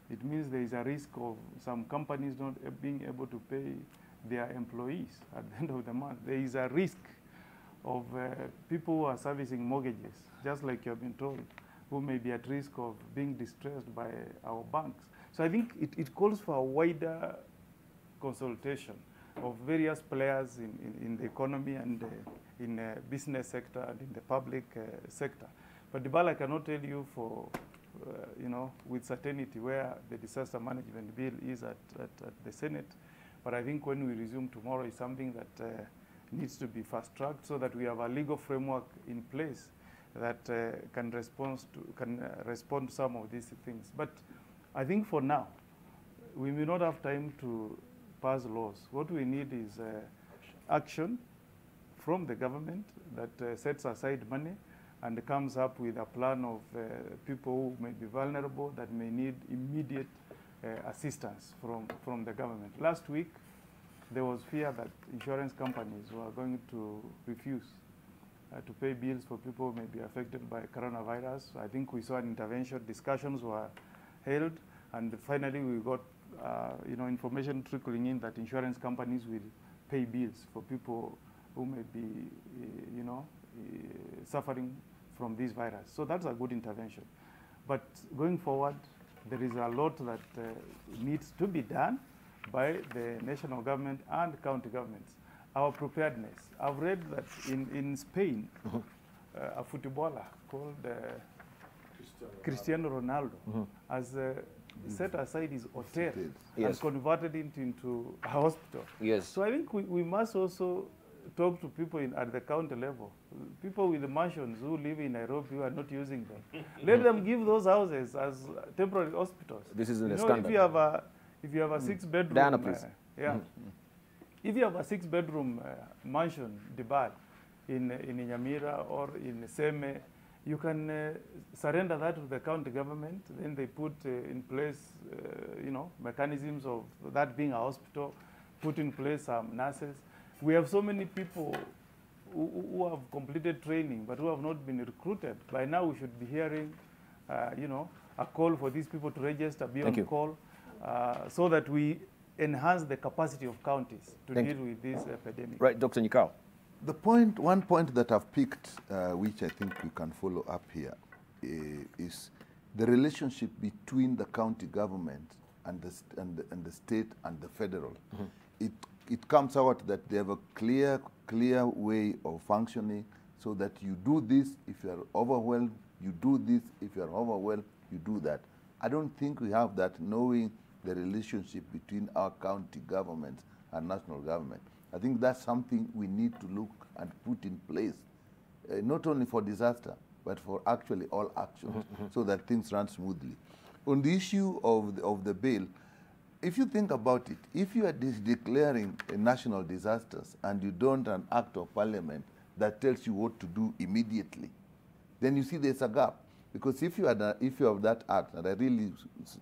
It means there is a risk of some companies not being able to pay their employees at the end of the month. There is a risk of people who are servicing mortgages, just like you have been told, who may be at risk of being distressed by our banks. So I think it calls for a wider consultation of various players in the economy and in the business sector and in the public sector. But Dibala, I cannot tell you for, you know, with certainty where the disaster management bill is at the Senate. But I think when we resume tomorrow is something that needs to be fast-tracked so that we have a legal framework in place that can respond to some of these things. But I think for now, we may not have time to pass laws. What we need is action from the government that sets aside money and comes up with a plan of people who may be vulnerable, that may need immediate assistance from the government. Last week, there was fear that insurance companies were going to refuse to pay bills for people who may be affected by coronavirus. I think we saw an intervention, discussions were held, and finally we got you know, information trickling in that insurance companies will pay bills for people who may be you know, suffering from this virus. So that's a good intervention. But going forward, there is a lot that needs to be done by the national government and county governments. Our preparedness. I've read that in Spain, a footballer called Cristiano Ronaldo has set aside his hotel and converted it into a hospital. Yes. So I think we must also talk to people at the county level. People with the mansions who live in Nairobi who are not using them. Let them give those houses as temporary hospitals. This is a standard. If you have a 6-bedroom, Diana, please. If you have a 6-bedroom mansion, Dibal, in Nyamira or in Seme, you can surrender that to the county government. Then they put in place, you know, mechanisms of that being a hospital, put in place some nurses. We have so many people who have completed training but who have not been recruited. By now, we should be hearing, you know, a call for these people to register, be on call, so that we enhance the capacity of counties to deal with this epidemic. Right, Dr. Nyikal. One point that I've picked, which I think we can follow up here, is the relationship between the county government and the state and the federal. It comes out that they have a clear way of functioning, so that you do this if you are overwhelmed, you do this if you are overwhelmed, you do that. I don't think we have that, knowing the relationship between our county governments and national government. I think that's something we need to look and put in place, not only for disaster, but for actually all actions, so that things run smoothly. On the issue of the bill, if you think about it, if you are declaring national disasters and you don't an act of parliament that tells you what to do immediately, then you see there's a gap. Because if you have that act, and I really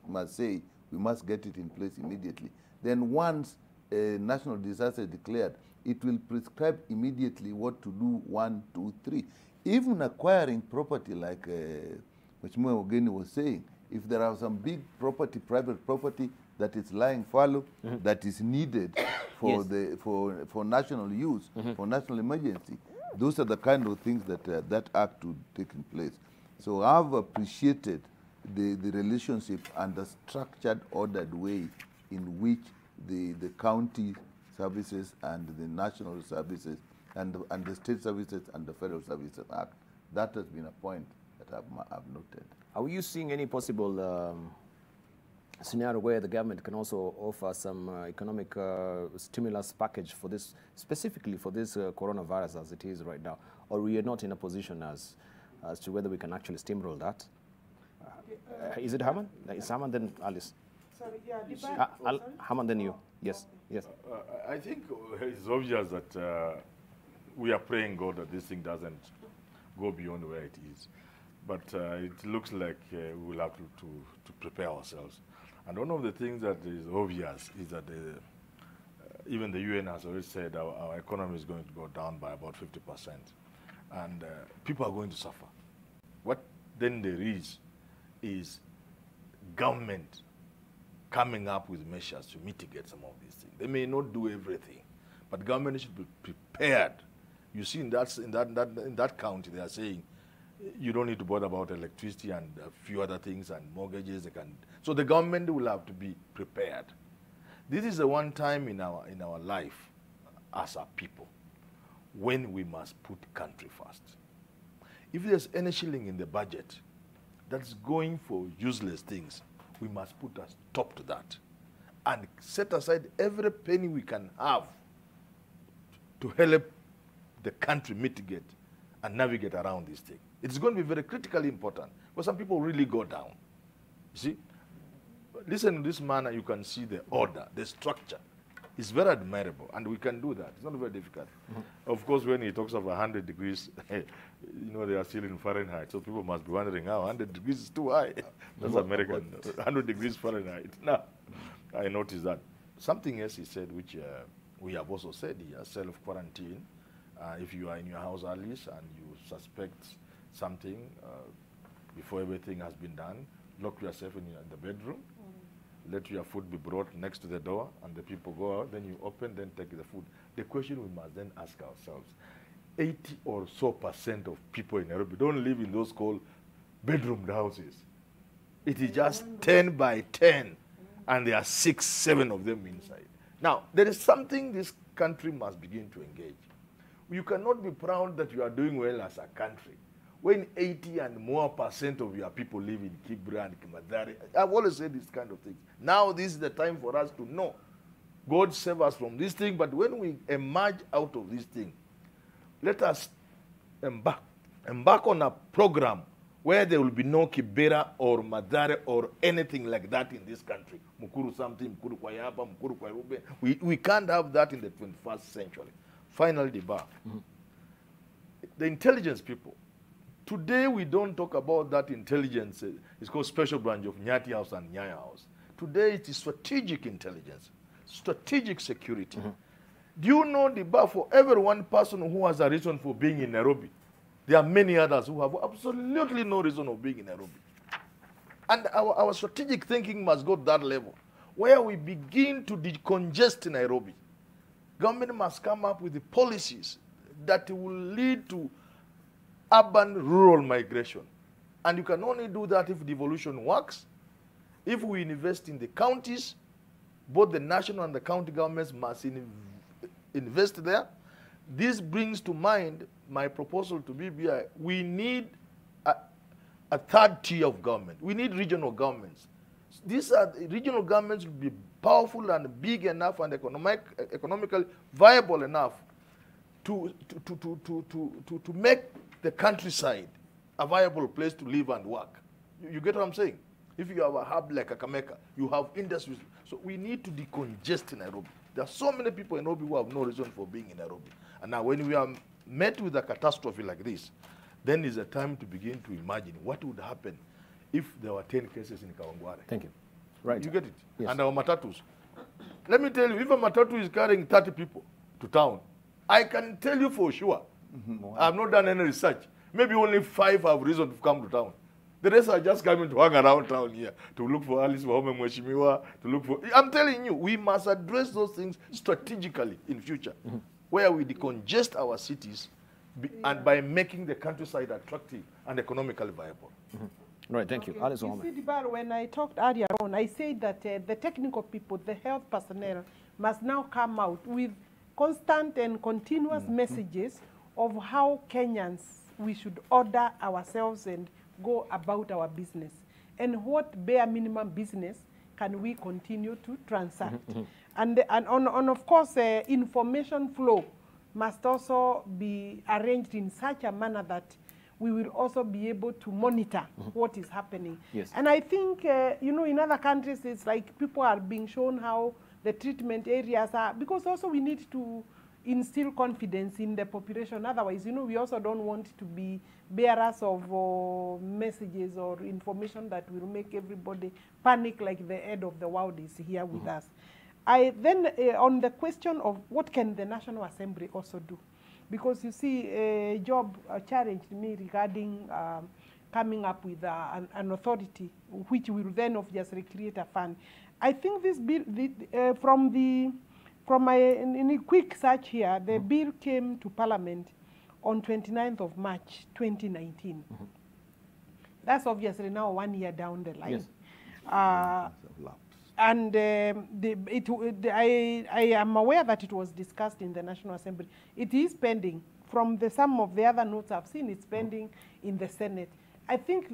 must say we must get it in place immediately, then once a national disaster is declared, it will prescribe immediately what to do, 1, 2, 3. Even acquiring property, like Mheshimiwa Ogeni was saying, if there are some big property, private property, that is lying fallow, that is needed for for national use, for national emergency. Those are the kind of things that that act would take in place. So I've appreciated the relationship and the structured, ordered way in which the county services and the national services and the state services and the federal services act. That has been a point that I've noted. Are you seeing any possible scenario where the government can also offer some economic stimulus package for this, specifically for this coronavirus as it is right now? Or we are not in a position as to whether we can actually steamroll that? Is it Haman? It's Haman, then Alice. Sorry, Haman, then you. Yes, yes. I think it's obvious that we are praying God that this thing doesn't go beyond where it is. But it looks like we will have to prepare ourselves. And one of the things that is obvious is that even the UN has already said our economy is going to go down by about 50%. And people are going to suffer. What then there is government coming up with measures to mitigate some of these things. They may not do everything, but government should be prepared. You see in that county, they are saying you don't need to bother about electricity and a few other things and mortgages. So the government will have to be prepared. This is the one time in our life as a people when we must put country first. If there's any shilling in the budget that's going for useless things, we must put a stop to that and set aside every penny we can have to help the country mitigate and navigate around this thing. It's going to be very critically important because some people really go down. You see, listen to this man and you can see the order, the structure. It's very admirable, and we can do that. It's not very difficult. Of course, when he talks of 100 degrees, you know, they are still in Fahrenheit, so people must be wondering how 100 degrees is too high. That's American. 100 degrees Fahrenheit. Now, I noticed that. Something else he said, which we have also said here, self-quarantine. If you are in your house, Alice, and you suspect something before everything has been done, lock yourself in the bedroom. Let your food be brought next to the door, and the people go out, then you open, then take the food. The question we must then ask ourselves, 80% or so of people in Nairobi don't live in those called bedroomed houses. It is just 10 by 10, and there are 6, 7 of them inside. Now, there is something this country must begin to engage. You cannot be proud that you are doing well as a country when 80% and more of your people live in Kibra and Kimadari. I've always said this kind of thing. Now this is the time for us to know. God save us from this thing, but when we emerge out of this thing, let us embark on a program where there will be no Kibera or Madare or anything like that in this country. Mukuru something, Mukuru Kwayaba, Mukuru Kwairube. We can't have that in the 21st century. Final debate. The intelligence people. Today we don't talk about that intelligence. It's called Special Branch of Nyati House and Nyaya House. Today it is strategic intelligence, strategic security. Do you know the bar for every one person who has a reason for being in Nairobi? There are many others who have absolutely no reason of being in Nairobi. And our strategic thinking must go to that level, where we begin to decongest Nairobi. Government must come up with the policies that will lead to urban-rural migration. And you can only do that if devolution works. If we invest in the counties, both the national and the county governments must invest there. This brings to mind my proposal to BBI. We need a third tier of government. We need regional governments. These regional governments will be powerful and big enough and economically viable enough to make the countryside a viable place to live and work. You get what I'm saying? If you have a hub like Kakamega, you have industries. So we need to decongest Nairobi. There are so many people in Nairobi who have no reason for being in Nairobi. And now when we are met with a catastrophe like this, then is a time to begin to imagine what would happen if there were 10 cases in Kawangware. Thank you. Right. You get it? Yes. And our matatus. Let me tell you, if a matatu is carrying 30 people to town, I can tell you for sure, I've not done any research, maybe only 5 have reason to come to town. The rest are just coming to hang around town here, to look for Alice Wahome Mweshimiwa, to look for... I'm telling you, we must address those things strategically in future, where we decongest our cities and by making the countryside attractive and economically viable. Right, thank you. Alice You Wahome. see, Dibar, when I talked earlier on, I said that the technical people, the health personnel, must now come out with constant and continuous messages of how Kenyans, we should order ourselves and go about our business, and what bare minimum business can we continue to transact. And of course, information flow must also be arranged in such a manner that we will also be able to monitor what is happening. Yes. And I think, you know, in other countries, it's like people are being shown how the treatment areas are, because also we need to instill confidence in the population. Otherwise, you know, we also don't want to be bearers of messages or information that will make everybody panic like the end of the world is here with us. Then on the question of what can the National Assembly also do, because you see, Job challenged me regarding coming up with an authority which will then obviously create a fund. I think this bill, from my quick search here, the bill came to Parliament on 29th of March 2019. That's obviously now 1 year down the line. Yes. And I am aware that it was discussed in the National Assembly. It is pending. From some of the other notes I've seen, it's pending in the Senate. I think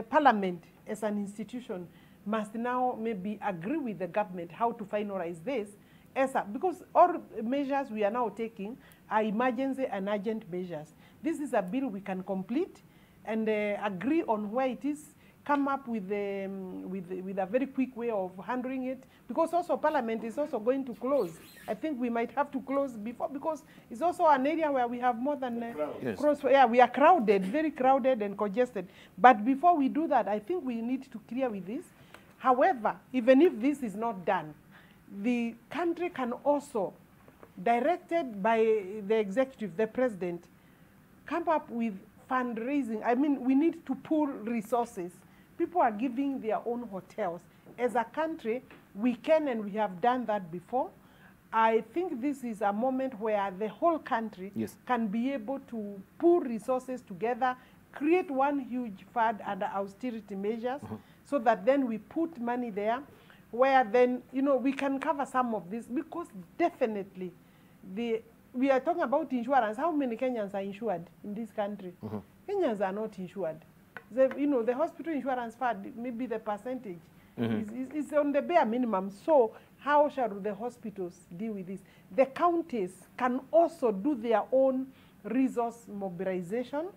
Parliament as an institution must now maybe agree with the government how to finalize this, because all measures we are now taking are emergency and urgent measures. This is a bill we can complete and agree on where it is, come up with a very quick way of handling it, because also Parliament is also going to close. I think we might have to close before, because it's also an area where we have more than yeah, we are crowded, very crowded and congested. But before we do that, I think we need to clear with this. However, even if this is not done, the country can also, directed by the executive, the president, come up with fundraising. I mean, we need to pool resources. People are giving their own hotels. As a country, we can and we have done that before. I think this is a moment where the whole country can be able to pool resources together, create one huge fund under austerity measures, so that then we put money there, where then, you know, we can cover some of this, because definitely we are talking about insurance. How many Kenyans are insured in this country? Kenyans are not insured. You know, the hospital insurance fund, maybe the percentage is on the bare minimum. So how shall the hospitals deal with this? The counties can also do their own resource mobilization,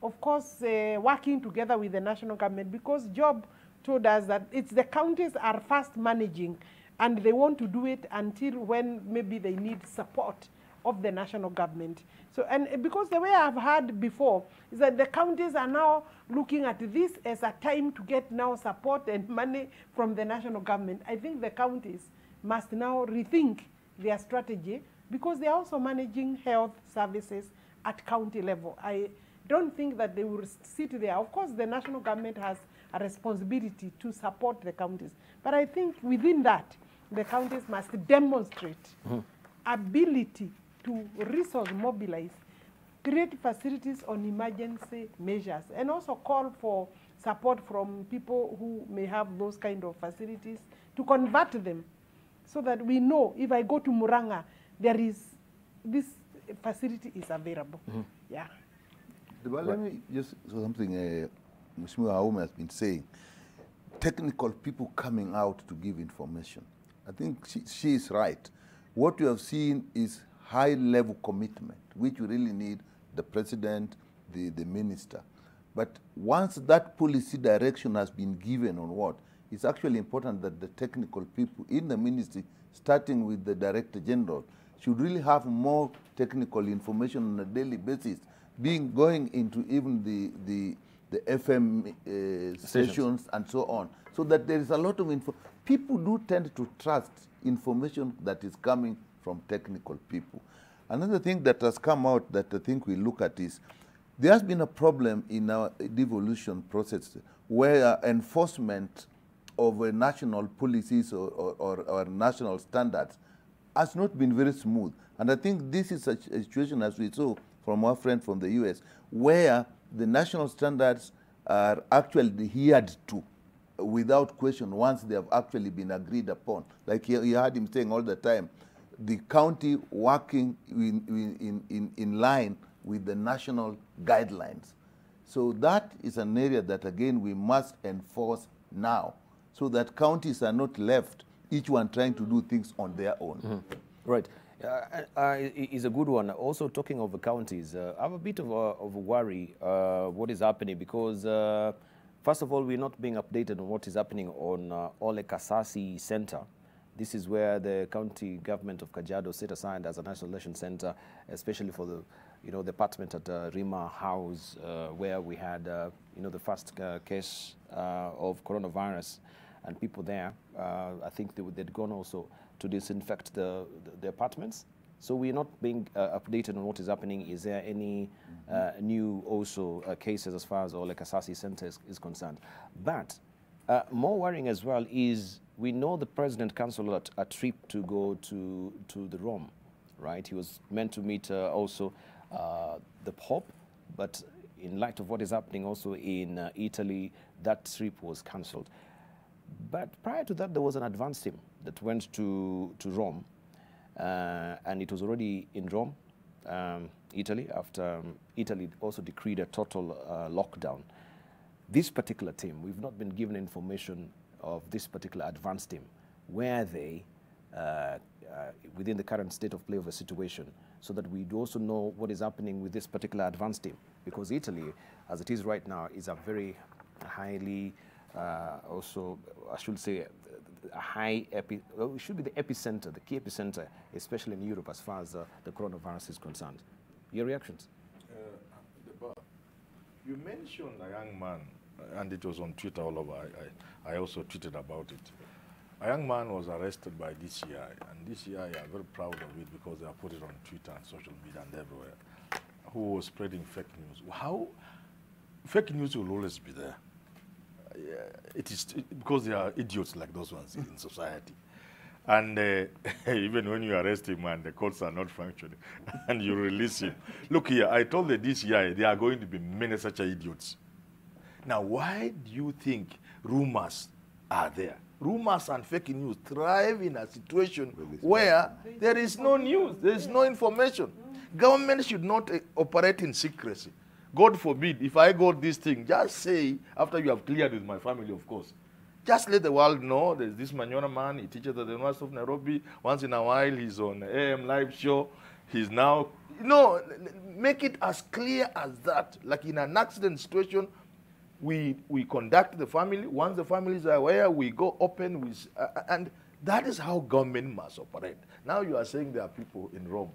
of course, working together with the national government, because Job told us that it's the counties are fast managing, and they want to do it until when maybe they need support of the national government. So, and because the way I've heard before is that the counties are now looking at this as a time to get now support and money from the national government. I think the counties must now rethink their strategy, because they are also managing health services at county level. I don't think that they will sit there. Of course, the national government has a responsibility to support the counties. But I think within that, the counties must demonstrate ability to resource mobilize, create facilities on emergency measures, and also call for support from people who may have those kind of facilities to convert them, so that we know if I go to Muranga, there is this facility is available. Yeah. But let me just say something Mheshimiwa Aume has been saying. Technical people coming out to give information. I think she is right. What we have seen is high-level commitment, which we really need the president, the minister. But once that policy direction has been given on what, it's actually important that the technical people in the ministry, starting with the director general, should really have more technical information on a daily basis, going into even the FM stations and so on, so that there is a lot of info. People do tend to trust information that is coming from technical people. Another thing that has come out that I think we look at is there has been a problem in our devolution process where enforcement of national policies or national standards has not been very smooth. And I think this is a situation, as we saw from our friend from the US, where the national standards are actually adhered to without question once they have actually been agreed upon. Like you heard him saying all the time, the county working in line with the national guidelines. So that is an area that, again, we must enforce now, so that counties are not left, each one trying to do things on their own. Right. Is a good one. Also, talking of the counties, I have a bit of a worry what is happening, because first of all, we're not being updated on what is happening on Ole Kasasi Center. This is where the county government of Kajiado set aside as an isolation center, especially for the, the apartment at Rima House, where we had, the first case of coronavirus, and people there, I think they'd gone also to disinfect the apartments. So we're not being updated on what is happening. Is there any new also cases as far as Ole Kasasi Center is concerned? But more worrying as well is we know the president cancelled a trip to go to the Rome, right? He was meant to meet also the Pope, but in light of what is happening also in Italy, that trip was cancelled. But prior to that, there was an advance team that went to Rome, and it was already in Rome, Italy, after Italy also decreed a total lockdown. This particular team, we've not been given information of this particular advance team, where they, within the current state of play of a situation, so that we also know what is happening with this particular advance team. Because Italy, as it is right now, is a very highly, also, I should say, a high, it should be the epicenter, the key epicenter, especially in Europe as far as the coronavirus is concerned. Your reactions? You mentioned a young man, and it was on Twitter all over. I also tweeted about it. A young man was arrested by DCI, and DCI are very proud of it because they have put it on Twitter and social media and everywhere, who was spreading fake news. How? Fake news will always be there. It is because there are idiots like those ones in society. And even when you arrest him and the courts are not functioning and you release him. Look here, I told the DCI there are going to be many such idiots. Now, why do you think rumors are there? Rumors and fake news thrive in a situation where there is no news, there is no information. Government should not operate in secrecy. God forbid, if I got this thing, just say, after you have cleared with my family, of course, just let the world know there's this Manyona man, he teaches at the University of Nairobi. Once in a while, he's on AM live show. He's now, make it as clear as that. Like in an accident situation, we conduct the family. Once the families are aware, we go open with, and that is how government must operate. Now you are saying there are people in Rome.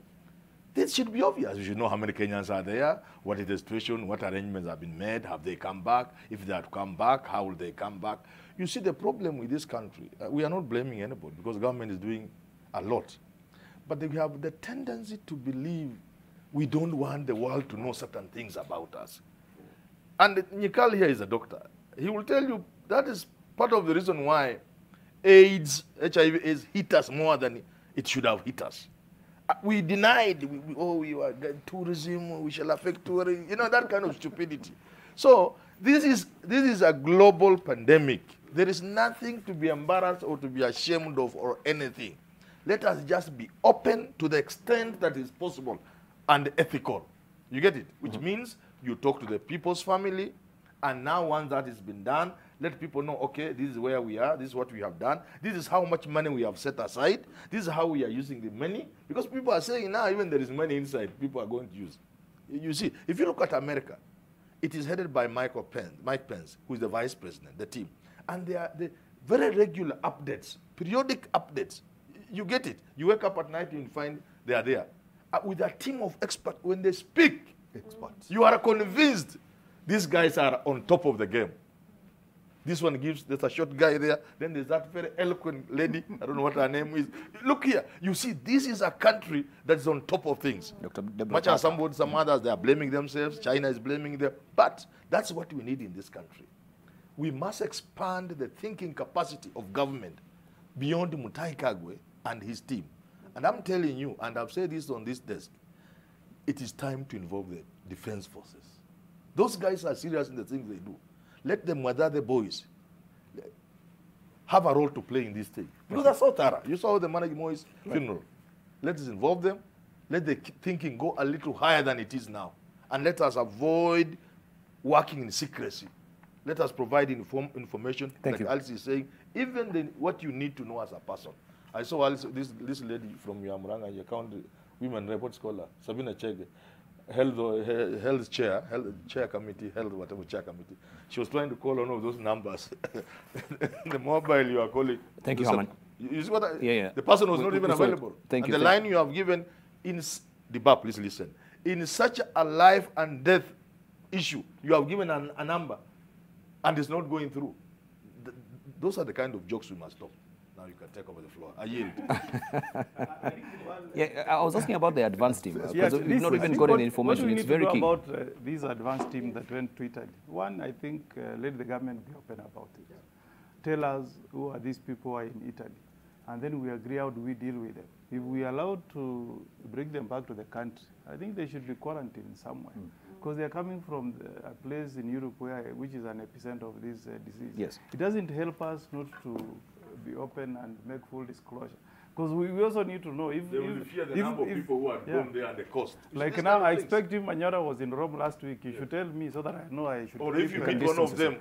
This should be obvious. You should know how many Kenyans are there, what is the situation, what arrangements have been made, have they come back? If they have come back, how will they come back? You see, the problem with this country, we are not blaming anybody because the government is doing a lot. But we have the tendency to believe we don't want the world to know certain things about us. And Nyikal here is a doctor. He will tell you that is part of the reason why AIDS, HIV/AIDS hit us more than it should have hit us. We denied, we were tourism, we shall affect tourism, that kind of stupidity. So this is a global pandemic. There is nothing to be embarrassed or to be ashamed of or anything. Let us just be open to the extent that is possible and ethical. You get it? Which means you talk to the people's family, and now once that has been done, let people know, okay, this is where we are, this is what we have done, this is how much money we have set aside, this is how we are using the money. Because people are saying now, even there is money inside, people are going to use. You see, if you look at America, it is headed by Mike Pence, who is the vice president, the team. And they are the very regular updates, periodic updates. You get it. You wake up at night and you find they are there. With a team of experts, when they speak, you are convinced these guys are on top of the game. This one there's a short guy there. Then there's that very eloquent lady. I don't know what her name is. Look here. You see, this is a country that's on top of things. Much as some others, they are blaming themselves. China is blaming them. But that's what we need in this country. We must expand the thinking capacity of government beyond Mutahi Kagwe and his team. And I'm telling you, and I've said this on this desk, it is time to involve the defense forces. Those guys are serious in the things they do. Let them, whether the boys, have a role to play in this thing. Because that's so thorough. You saw the Managi Moi's funeral. Let us involve them. Let the thinking go a little higher than it is now. And let us avoid working in secrecy. Let us provide information, like Alice is saying, even what you need to know as a person. I saw Alice, this lady from Yamuranga, you count women report scholar, Sabina Chege, health chair committee, whatever chair committee. She was trying to call one of those numbers. The mobile you are calling. Thank you, Haman. You see what I, Yeah. the person was not even Sorry. available. Thank and you. the line you have given in Deba, please listen. In such a life and death issue, you have given a number, and it's not going through. Those are the kind of jokes we must stop. Now you can take over the floor. I yield. Yeah, I was asking about the advanced team. Yes, Because we've not even got any information. It's very key. What we need to do about these advanced teams that went to Italy? One, I think, let the government be open about it. Tell us who are these people who are in Italy. And then we agree how do we deal with them. If we are allowed to bring them back to the country, I think they should be quarantined somewhere. Because they are coming from a place in Europe which is an epicenter of this disease. Yes. It doesn't help us not to be open and make full disclosure. Because we also need to know if... They will fear the number of people who are gone there and the cost. Like now, I expect if Manyora was in Rome last week, you should tell me so that I know I should... Or if you meet one of them,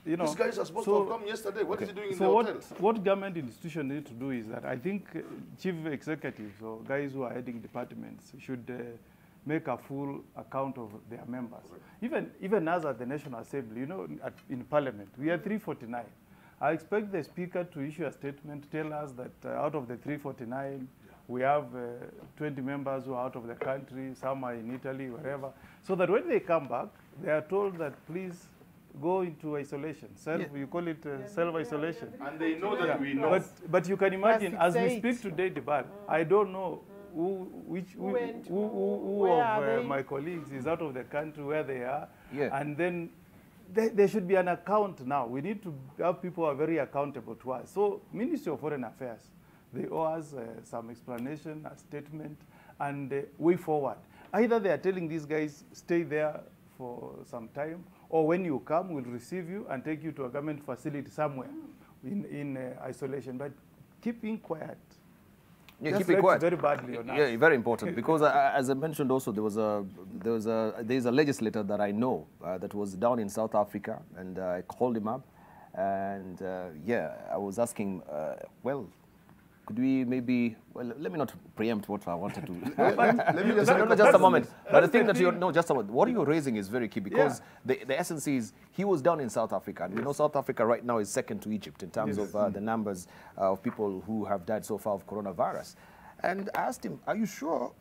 you know, these guys are supposed to have come yesterday. What is he doing in the so hotel? what government institutions need to do is that I think chief executives or guys who are heading departments should make a full account of their members. Even us at the National Assembly, you know, in Parliament, we are 349. I expect the Speaker to issue a statement, tell us that out of the 349, we have 20 members who are out of the country, some are in Italy, wherever, so that when they come back, they are told that please go into isolation. You call it self-isolation. And they know that we know. But you can imagine, as we speak today, Debal, I don't know who of my colleagues is out of the country, where they are, and then there should be an account now. We need to have people who are very accountable to us. So Ministry of Foreign Affairs, they owe us some explanation, a statement, and way forward. Either they are telling these guys, stay there for some time, or when you come, we'll receive you and take you to a government facility somewhere in isolation. But keeping quiet. Yeah, keep it quiet. Very badly on us. Yeah, very important because as I mentioned also, there's a legislator that I know that was down in South Africa, and I called him up, and yeah, I was asking, well, could we maybe, well, let me not preempt what I wanted to. Let me just a moment. But the thing that you know, just a moment. What you're raising is very key because the essence is he was down in South Africa, and we know South Africa right now is second to Egypt in terms of the numbers of people who have died so far of coronavirus. And I asked him, "Are you sure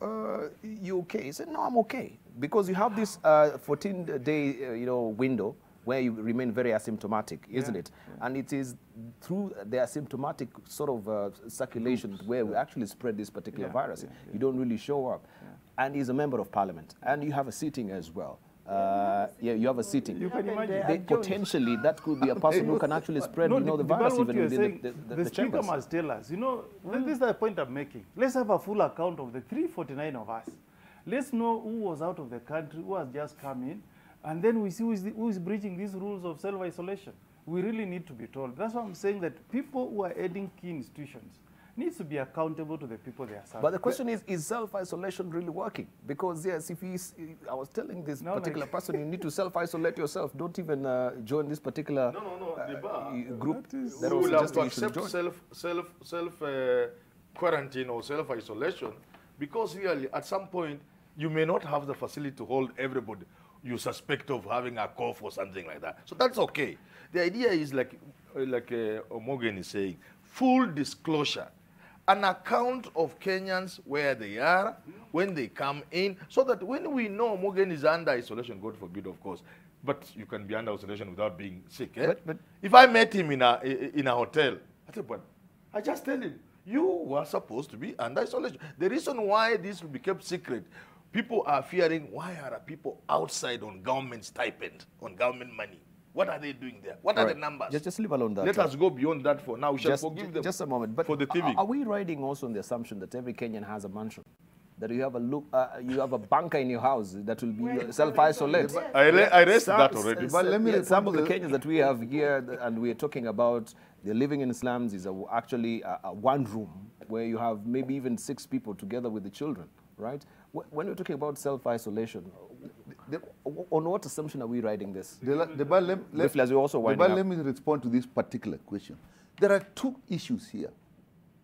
you're okay?" He said, "No, I'm okay because you have this 14-day window where you remain very asymptomatic, isn't it? And it is through the asymptomatic sort of circulation where we actually spread this particular virus. You don't really show up. And he's a member of parliament. And you have a sitting as well. You have a sitting. You can imagine. Potentially, that could be a person who can actually spread the virus even within the Speaker chambers. must tell us, this is the point I'm making. Let's have a full account of the 349 of us. Let's know who was out of the country, who has just come in, and then we see who is breaching these rules of self-isolation. We really need to be told. That's why I'm saying that people who are heading key institutions need to be accountable to the people they are serving. But the question is self-isolation really working? Because yes, I was telling this particular person, you need to self-isolate yourself. Don't even join this particular group. That will have to accept self-quarantine or self-isolation because really at some point you may not have the facility to hold everybody you suspect of having a cough or something like that. So that's okay. The idea is like Morgan is saying, full disclosure, an account of Kenyans where they are, when they come in, so that when we know Morgan is under isolation, God forbid, of course, but you can be under isolation without being sick. But if I met him in a hotel, I said, but I just tell him, you were supposed to be under isolation. The reason why this will be kept secret, people are fearing, why are people outside on government stipend, on government money? What are they doing there? What are the numbers? Just leave alone that. Let us go beyond that for now. We shall forgive them. Just a moment. But for the TV. Are we riding also on the assumption that every Kenyan has a mansion? That you have you have a bunker in your house that will be self-isolate? I raised that already. But let me some of the Kenyans that we have here, and we are talking about, they're living in slums, is actually one room where you have maybe even 6 people together with the children, right? When we're talking about self-isolation, on what assumption are we riding this? Let me respond to this particular question. There are 2 issues here.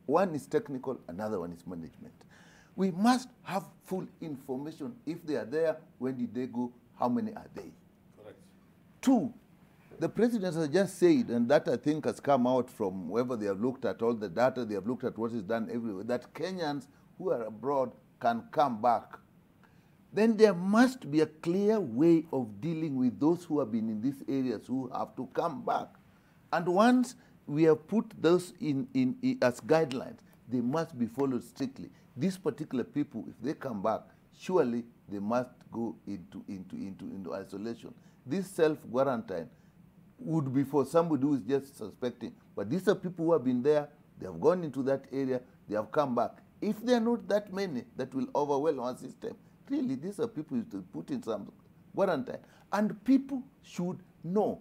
One is technical, another one is management. We must have full information. If they are there, when did they go, how many are they? Correct. 2, The president has just said, and that I think has come out from wherever they have looked at all the data, they have looked at what is done everywhere, that Kenyans who are abroad can come back. Then there must be a clear way of dealing with those who have been in these areas who have to come back. And once we have put those in as guidelines, they must be followed strictly. These particular people, if they come back, surely they must go into isolation. This self-quarantine would be for somebody who is just suspecting. But these are people who have been there, they have gone into that area, they have come back. If there are not that many that will overwhelm our system, really these are people to put in some quarantine. And people should know.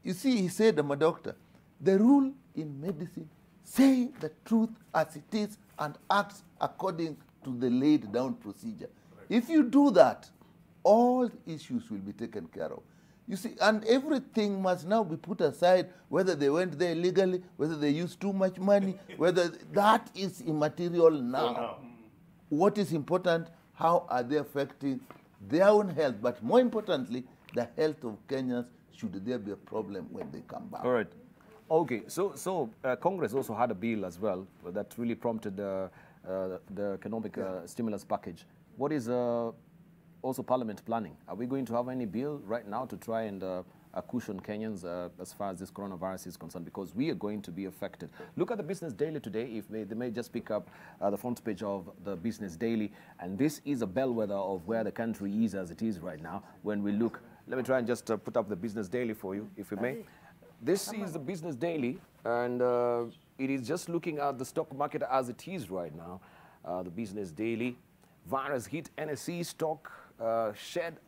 You see, he said, I'm a doctor, the rule in medicine, say the truth as it is and act according to the laid down procedure. If you do that, all issues will be taken care of. You see, and everything must now be put aside, whether they went there illegally, whether they used too much money, whether that is immaterial now. What is important, how are they affecting their own health, but more importantly, the health of Kenyans, should there be a problem when they come back. All right. Okay, so Congress also had a bill as well that really prompted the economic stimulus package. What is also Parliament planning? Are we going to have any bill right now to try and cushion Kenyans as far as this coronavirus is concerned? Because we are going to be affected. Look at the Business Daily today. If they may just pick up the front page of the Business Daily, and this is a bellwether of where the country is as it is right now. When we look, let me try and just put up the Business Daily for you, if you may. This is the Business Daily, and it is just looking at the stock market as it is right now. The Business Daily, virus hit NSE stock shed.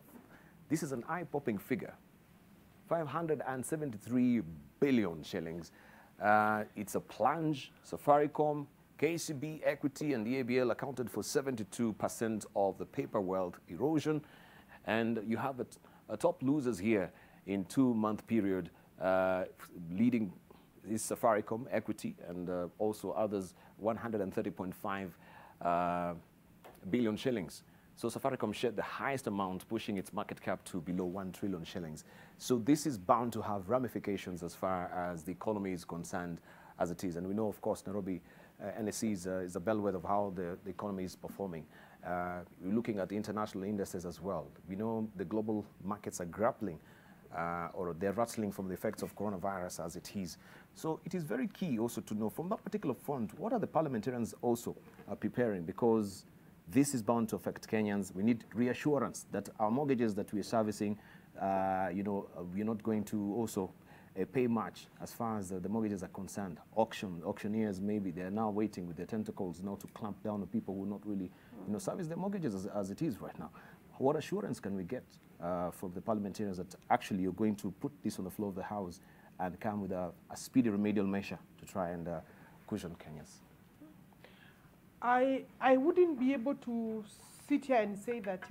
This is an eye-popping figure, 573 billion shillings. It's a plunge. Safaricom, KCB, Equity, and the ABL accounted for 72% of the paper wealth erosion. And you have a top losers here in 2-month period. Leading is Safaricom, Equity, and also others, 130.5 billion shillings. So Safaricom shared the highest amount, pushing its market cap to below 1 trillion shillings. So this is bound to have ramifications as far as the economy is concerned as it is. And we know, of course, Nairobi NSE is a bellwether of how the economy is performing. We're looking at the international indices as well. We know the global markets are grappling or they're rattling from the effects of coronavirus as it is. So it is very key also to know from that particular front, what are the parliamentarians also preparing? Because this is bound to affect Kenyans. We need reassurance that our mortgages that we are servicing, we're not going to also pay much as far as the mortgages are concerned. Auctioneers, maybe they're now waiting with their tentacles now to clamp down on people who will not really service their mortgages as it is right now. What assurance can we get from the parliamentarians that actually you're going to put this on the floor of the House and come with a speedy remedial measure to try and cushion Kenyans? I wouldn't be able to sit here and say that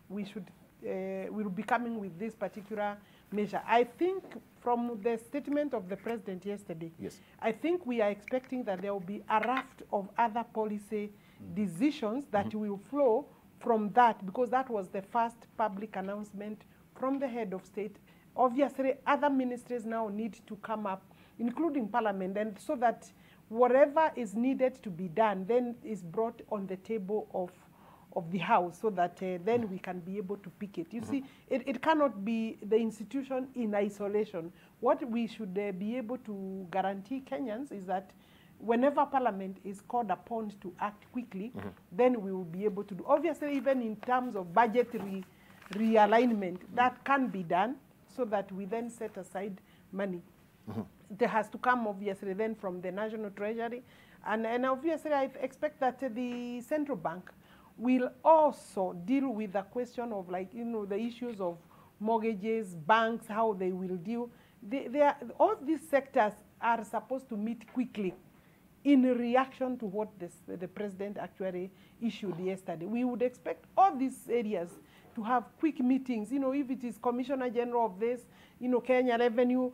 we'll be coming with this particular measure. I think from the statement of the president yesterday, yes, I think we are expecting that there will be a raft of other policy decisions that will flow from that, because that was the first public announcement from the head of state. Obviously, other ministries now need to come up, including Parliament, and so that whatever is needed to be done then is brought on the table of the House, so that then we can be able to pick it. You see, it cannot be the institution in isolation. What we should be able to guarantee Kenyans is that whenever Parliament is called upon to act quickly, then we will be able to do. Obviously, even in terms of budgetary realignment, that can be done so that we then set aside money. There has to come, obviously, then from the National Treasury. And obviously, I expect that the central bank will also deal with the question of, the issues of mortgages, banks, how they will deal. All these sectors are supposed to meet quickly in reaction to what the president actually issued yesterday. We would expect all these areas to have quick meetings, if it is Commissioner General of this, Kenya Revenue,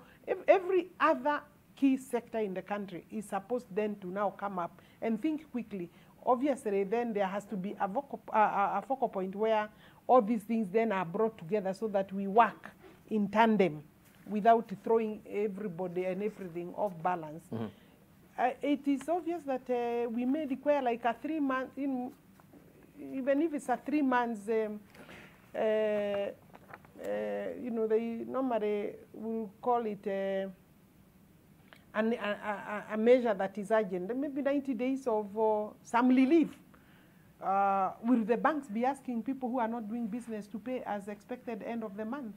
every other key sector in the country is supposed then to now come up and think quickly. Obviously, then there has to be a focal point where all these things then are brought together so that we work in tandem without throwing everybody and everything off balance. It is obvious that we may require like a 3 month, even if it's a 3 months, you know, they normally will call it a measure that is urgent, maybe 90 days of some relief. Will the banks be asking people who are not doing business to pay as expected end of the month?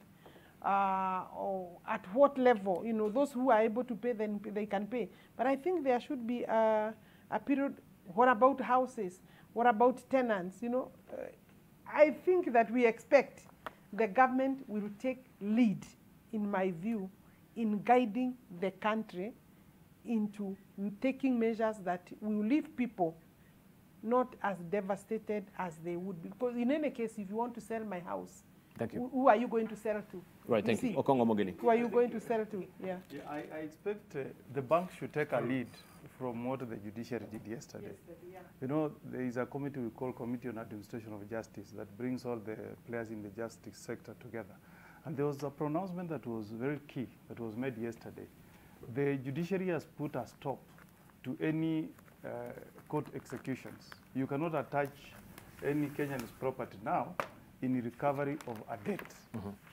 Or at what level? You know, those who are able to pay, then they can pay. But I think there should be a period. What about houses? What about tenants? You know, I think that we expect the government will take lead, in my view, in guiding the country into taking measures that will leave people not as devastated as they would be. Because in any case, if you want to sell my house, thank you. Who are you going to sell to? Right, thank you. Okongo Mogeni. Who are you going to sell to? Yeah. I expect the bank should take a lead from what the judiciary did yesterday. You know, there is a committee we call Committee on Administration of Justice that brings all the players in the justice sector together. And there was a pronouncement that was very key that was made yesterday. The judiciary has put a stop to any court executions. You cannot attach any Kenyan's property now in recovery of a debt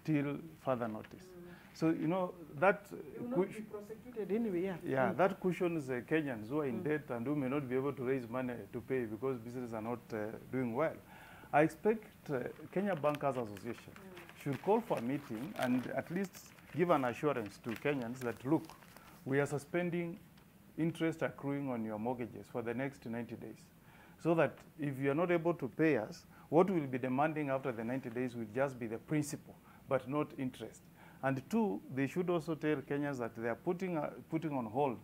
till further notice. So, you know, that will not be prosecuted anyway, that cushions Kenyans who are in debt and who may not be able to raise money to pay because businesses are not doing well. I expect Kenya Bankers Association should call for a meeting and at least give an assurance to Kenyans that, look, we are suspending interest accruing on your mortgages for the next 90 days. So that if you are not able to pay us, what we'll be demanding after the 90 days will just be the principal, but not interest. And two, they should also tell Kenyans that they are putting on hold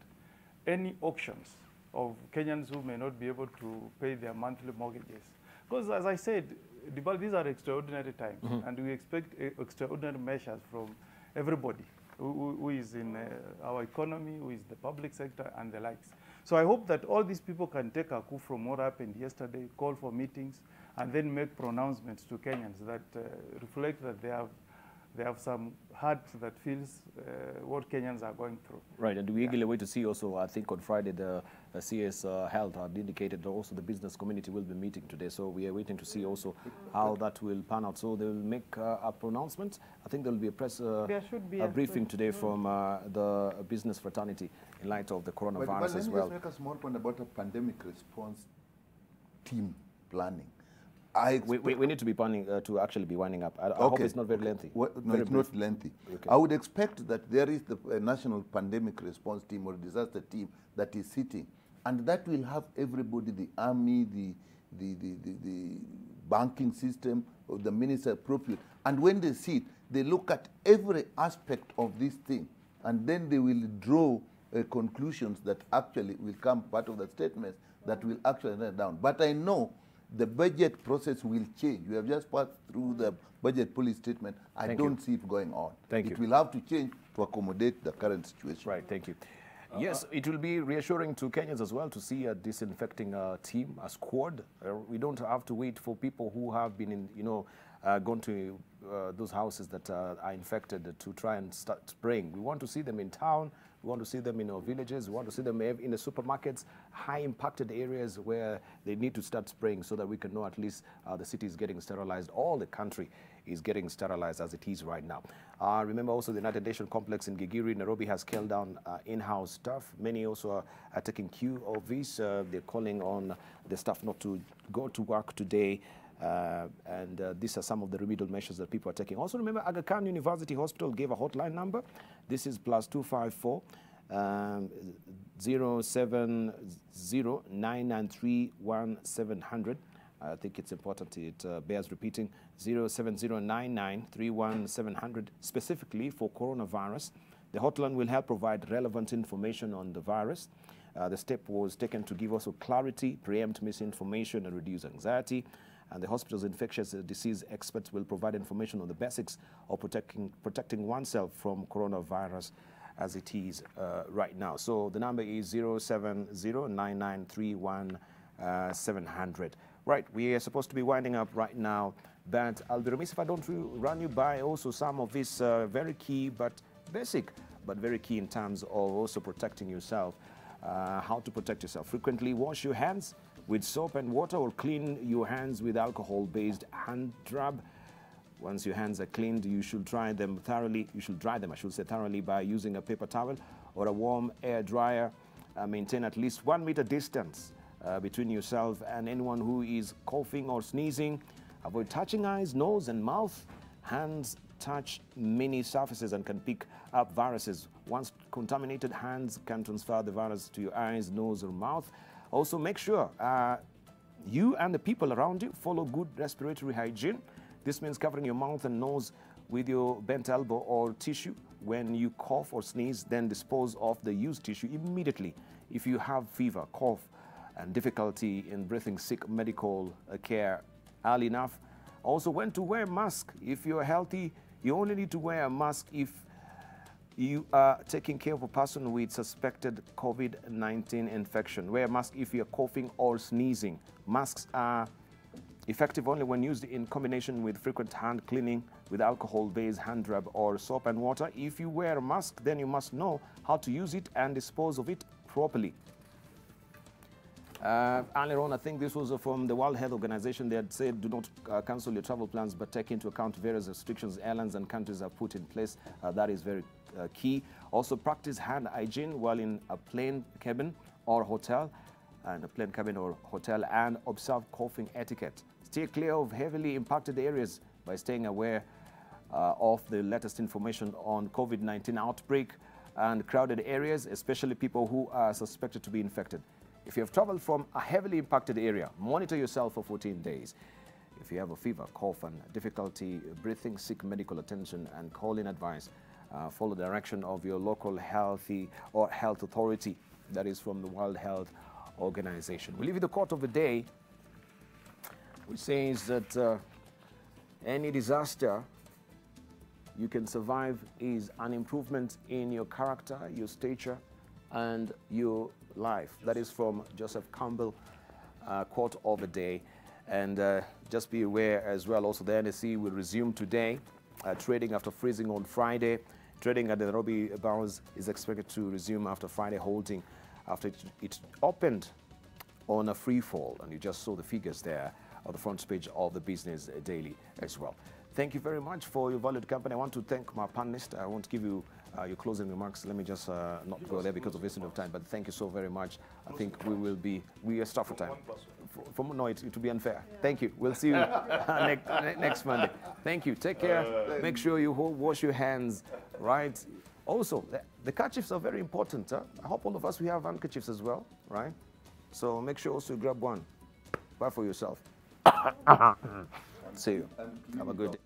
any auctions of Kenyans who may not be able to pay their monthly mortgages. Because as I said, these are extraordinary times, and we expect extraordinary measures from everybody who is in our economy, who is the public sector, and the likes. So I hope that all these people can take a coup from what happened yesterday, call for meetings, and then make pronouncements to Kenyans that reflect that they have some heart that feels what Kenyans are going through. Right, and we eagerly wait to see also, I think on Friday, the CS Health had indicated that also the business community will be meeting today. So we are waiting to see also how that will pan out. So they will make a pronouncement. I think there will be a press briefing today from the business fraternity in light of the coronavirus as well. Let me just make a small point about a pandemic response team planning. We need to be planning to actually be winding up. I hope it's not very lengthy. No, it's not lengthy. Okay. I would expect that there is the National Pandemic Response Team or disaster team that is sitting, and that will have everybody, the army, the banking system, or the minister appropriate. And when they sit, they look at every aspect of this thing, and then they will draw conclusions that actually will come part of the statements that will actually write down. But I know the budget process will change. We have just passed through the budget policy statement. I don't see it going on. It will have to change to accommodate the current situation. Right, thank you. Yes, it will be reassuring to Kenyans as well to see a disinfecting team, a squad. We don't have to wait for people who have been in, gone to those houses that are infected to try and start spraying. We want to see them in town. We want to see them in our villages. We want to see them in the supermarkets, high impacted areas where they need to start spraying so that we can know at least the city is getting sterilized. All the country is getting sterilized as it is right now. Remember also the United Nations complex in Gigiri, Nairobi has scaled down in-house staff. Many also are taking cue of this. They're calling on the staff not to go to work today. These are some of the remedial measures that people are taking. Also remember, Aga Khan University Hospital gave a hotline number. This is +254 070-993-1700. I think it's important, it bears repeating, 070-993-1700, specifically for coronavirus. The hotline will help provide relevant information on the virus. The step was taken to give also clarity, preempt misinformation, and reduce anxiety. And the hospital's infectious disease experts will provide information on the basics of protecting oneself from coronavirus as it is right now. So the number is 070-993-1700. Right, we are supposed to be winding up right now, but I'll be remiss if I don't run you by also some of these very key but basic, but very key in terms of also protecting yourself. How to protect yourself. Frequently wash your hands with soap and water, or clean your hands with alcohol-based hand rub. Once your hands are cleaned, you should dry them thoroughly. You should dry them, I should say, thoroughly by using a paper towel or a warm air dryer. Maintain at least 1 meter distance between yourself and anyone who is coughing or sneezing. Avoid touching eyes, nose, and mouth. Hands touch many surfaces and can pick up viruses. Once contaminated, hands can transfer the virus to your eyes, nose, or mouth. Also, make sure you and the people around you follow good respiratory hygiene. This means covering your mouth and nose with your bent elbow or tissue. When you cough or sneeze, then dispose of the used tissue immediately. If you have fever, cough, and difficulty in breathing, seek medical care early enough. Also, when to wear a mask. If you're healthy, you only need to wear a mask if you are taking care of a person with suspected COVID-19 infection. Wear a mask if you're coughing or sneezing. Masks are effective only when used in combination with frequent hand cleaning with alcohol-based hand rub or soap and water. If you wear a mask, then you must know how to use it and dispose of it properly. Earlier on, I think this was from the World Health Organization. They had said, do not cancel your travel plans, but take into account various restrictions airlines and countries have put in place. That is very key. Also, practice hand hygiene while in a plane cabin or hotel, and observe coughing etiquette. Stay clear of heavily impacted areas by staying aware of the latest information on COVID-19 outbreak and crowded areas, especially people who are suspected to be infected. If you have traveled from a heavily impacted area, monitor yourself for 14 days. If you have a fever, cough, and difficulty breathing, seek medical attention and call in advice. Follow the direction of your local health authority. That is from the World Health Organization. We leave you the quote of the day, which says that any disaster you can survive is an improvement in your character, your stature, and your life. That is from Joseph Campbell, quote of the day. And just be aware as well, also the NSE will resume today, trading after freezing on Friday. Trading at the Nairobi bourse is expected to resume after Friday holding, after it opened on a free fall. And you just saw the figures there on the front page of the Business Daily as well. Thank you very much for your valued company. I want to thank my panelists. I want to give you your closing remarks. Let me just not go there because of wasting of time, but thank you so very much. I think we are stuffed for time. No, it will be unfair. Yeah. Thank you. We'll see you next Monday. Thank you. Take care. Make sure you wash your hands, right? Also, the kerchiefs are very important. Huh? I hope all of us, we have handkerchiefs as well, right? So make sure also you grab one. Buy for yourself. See you. Have a good day.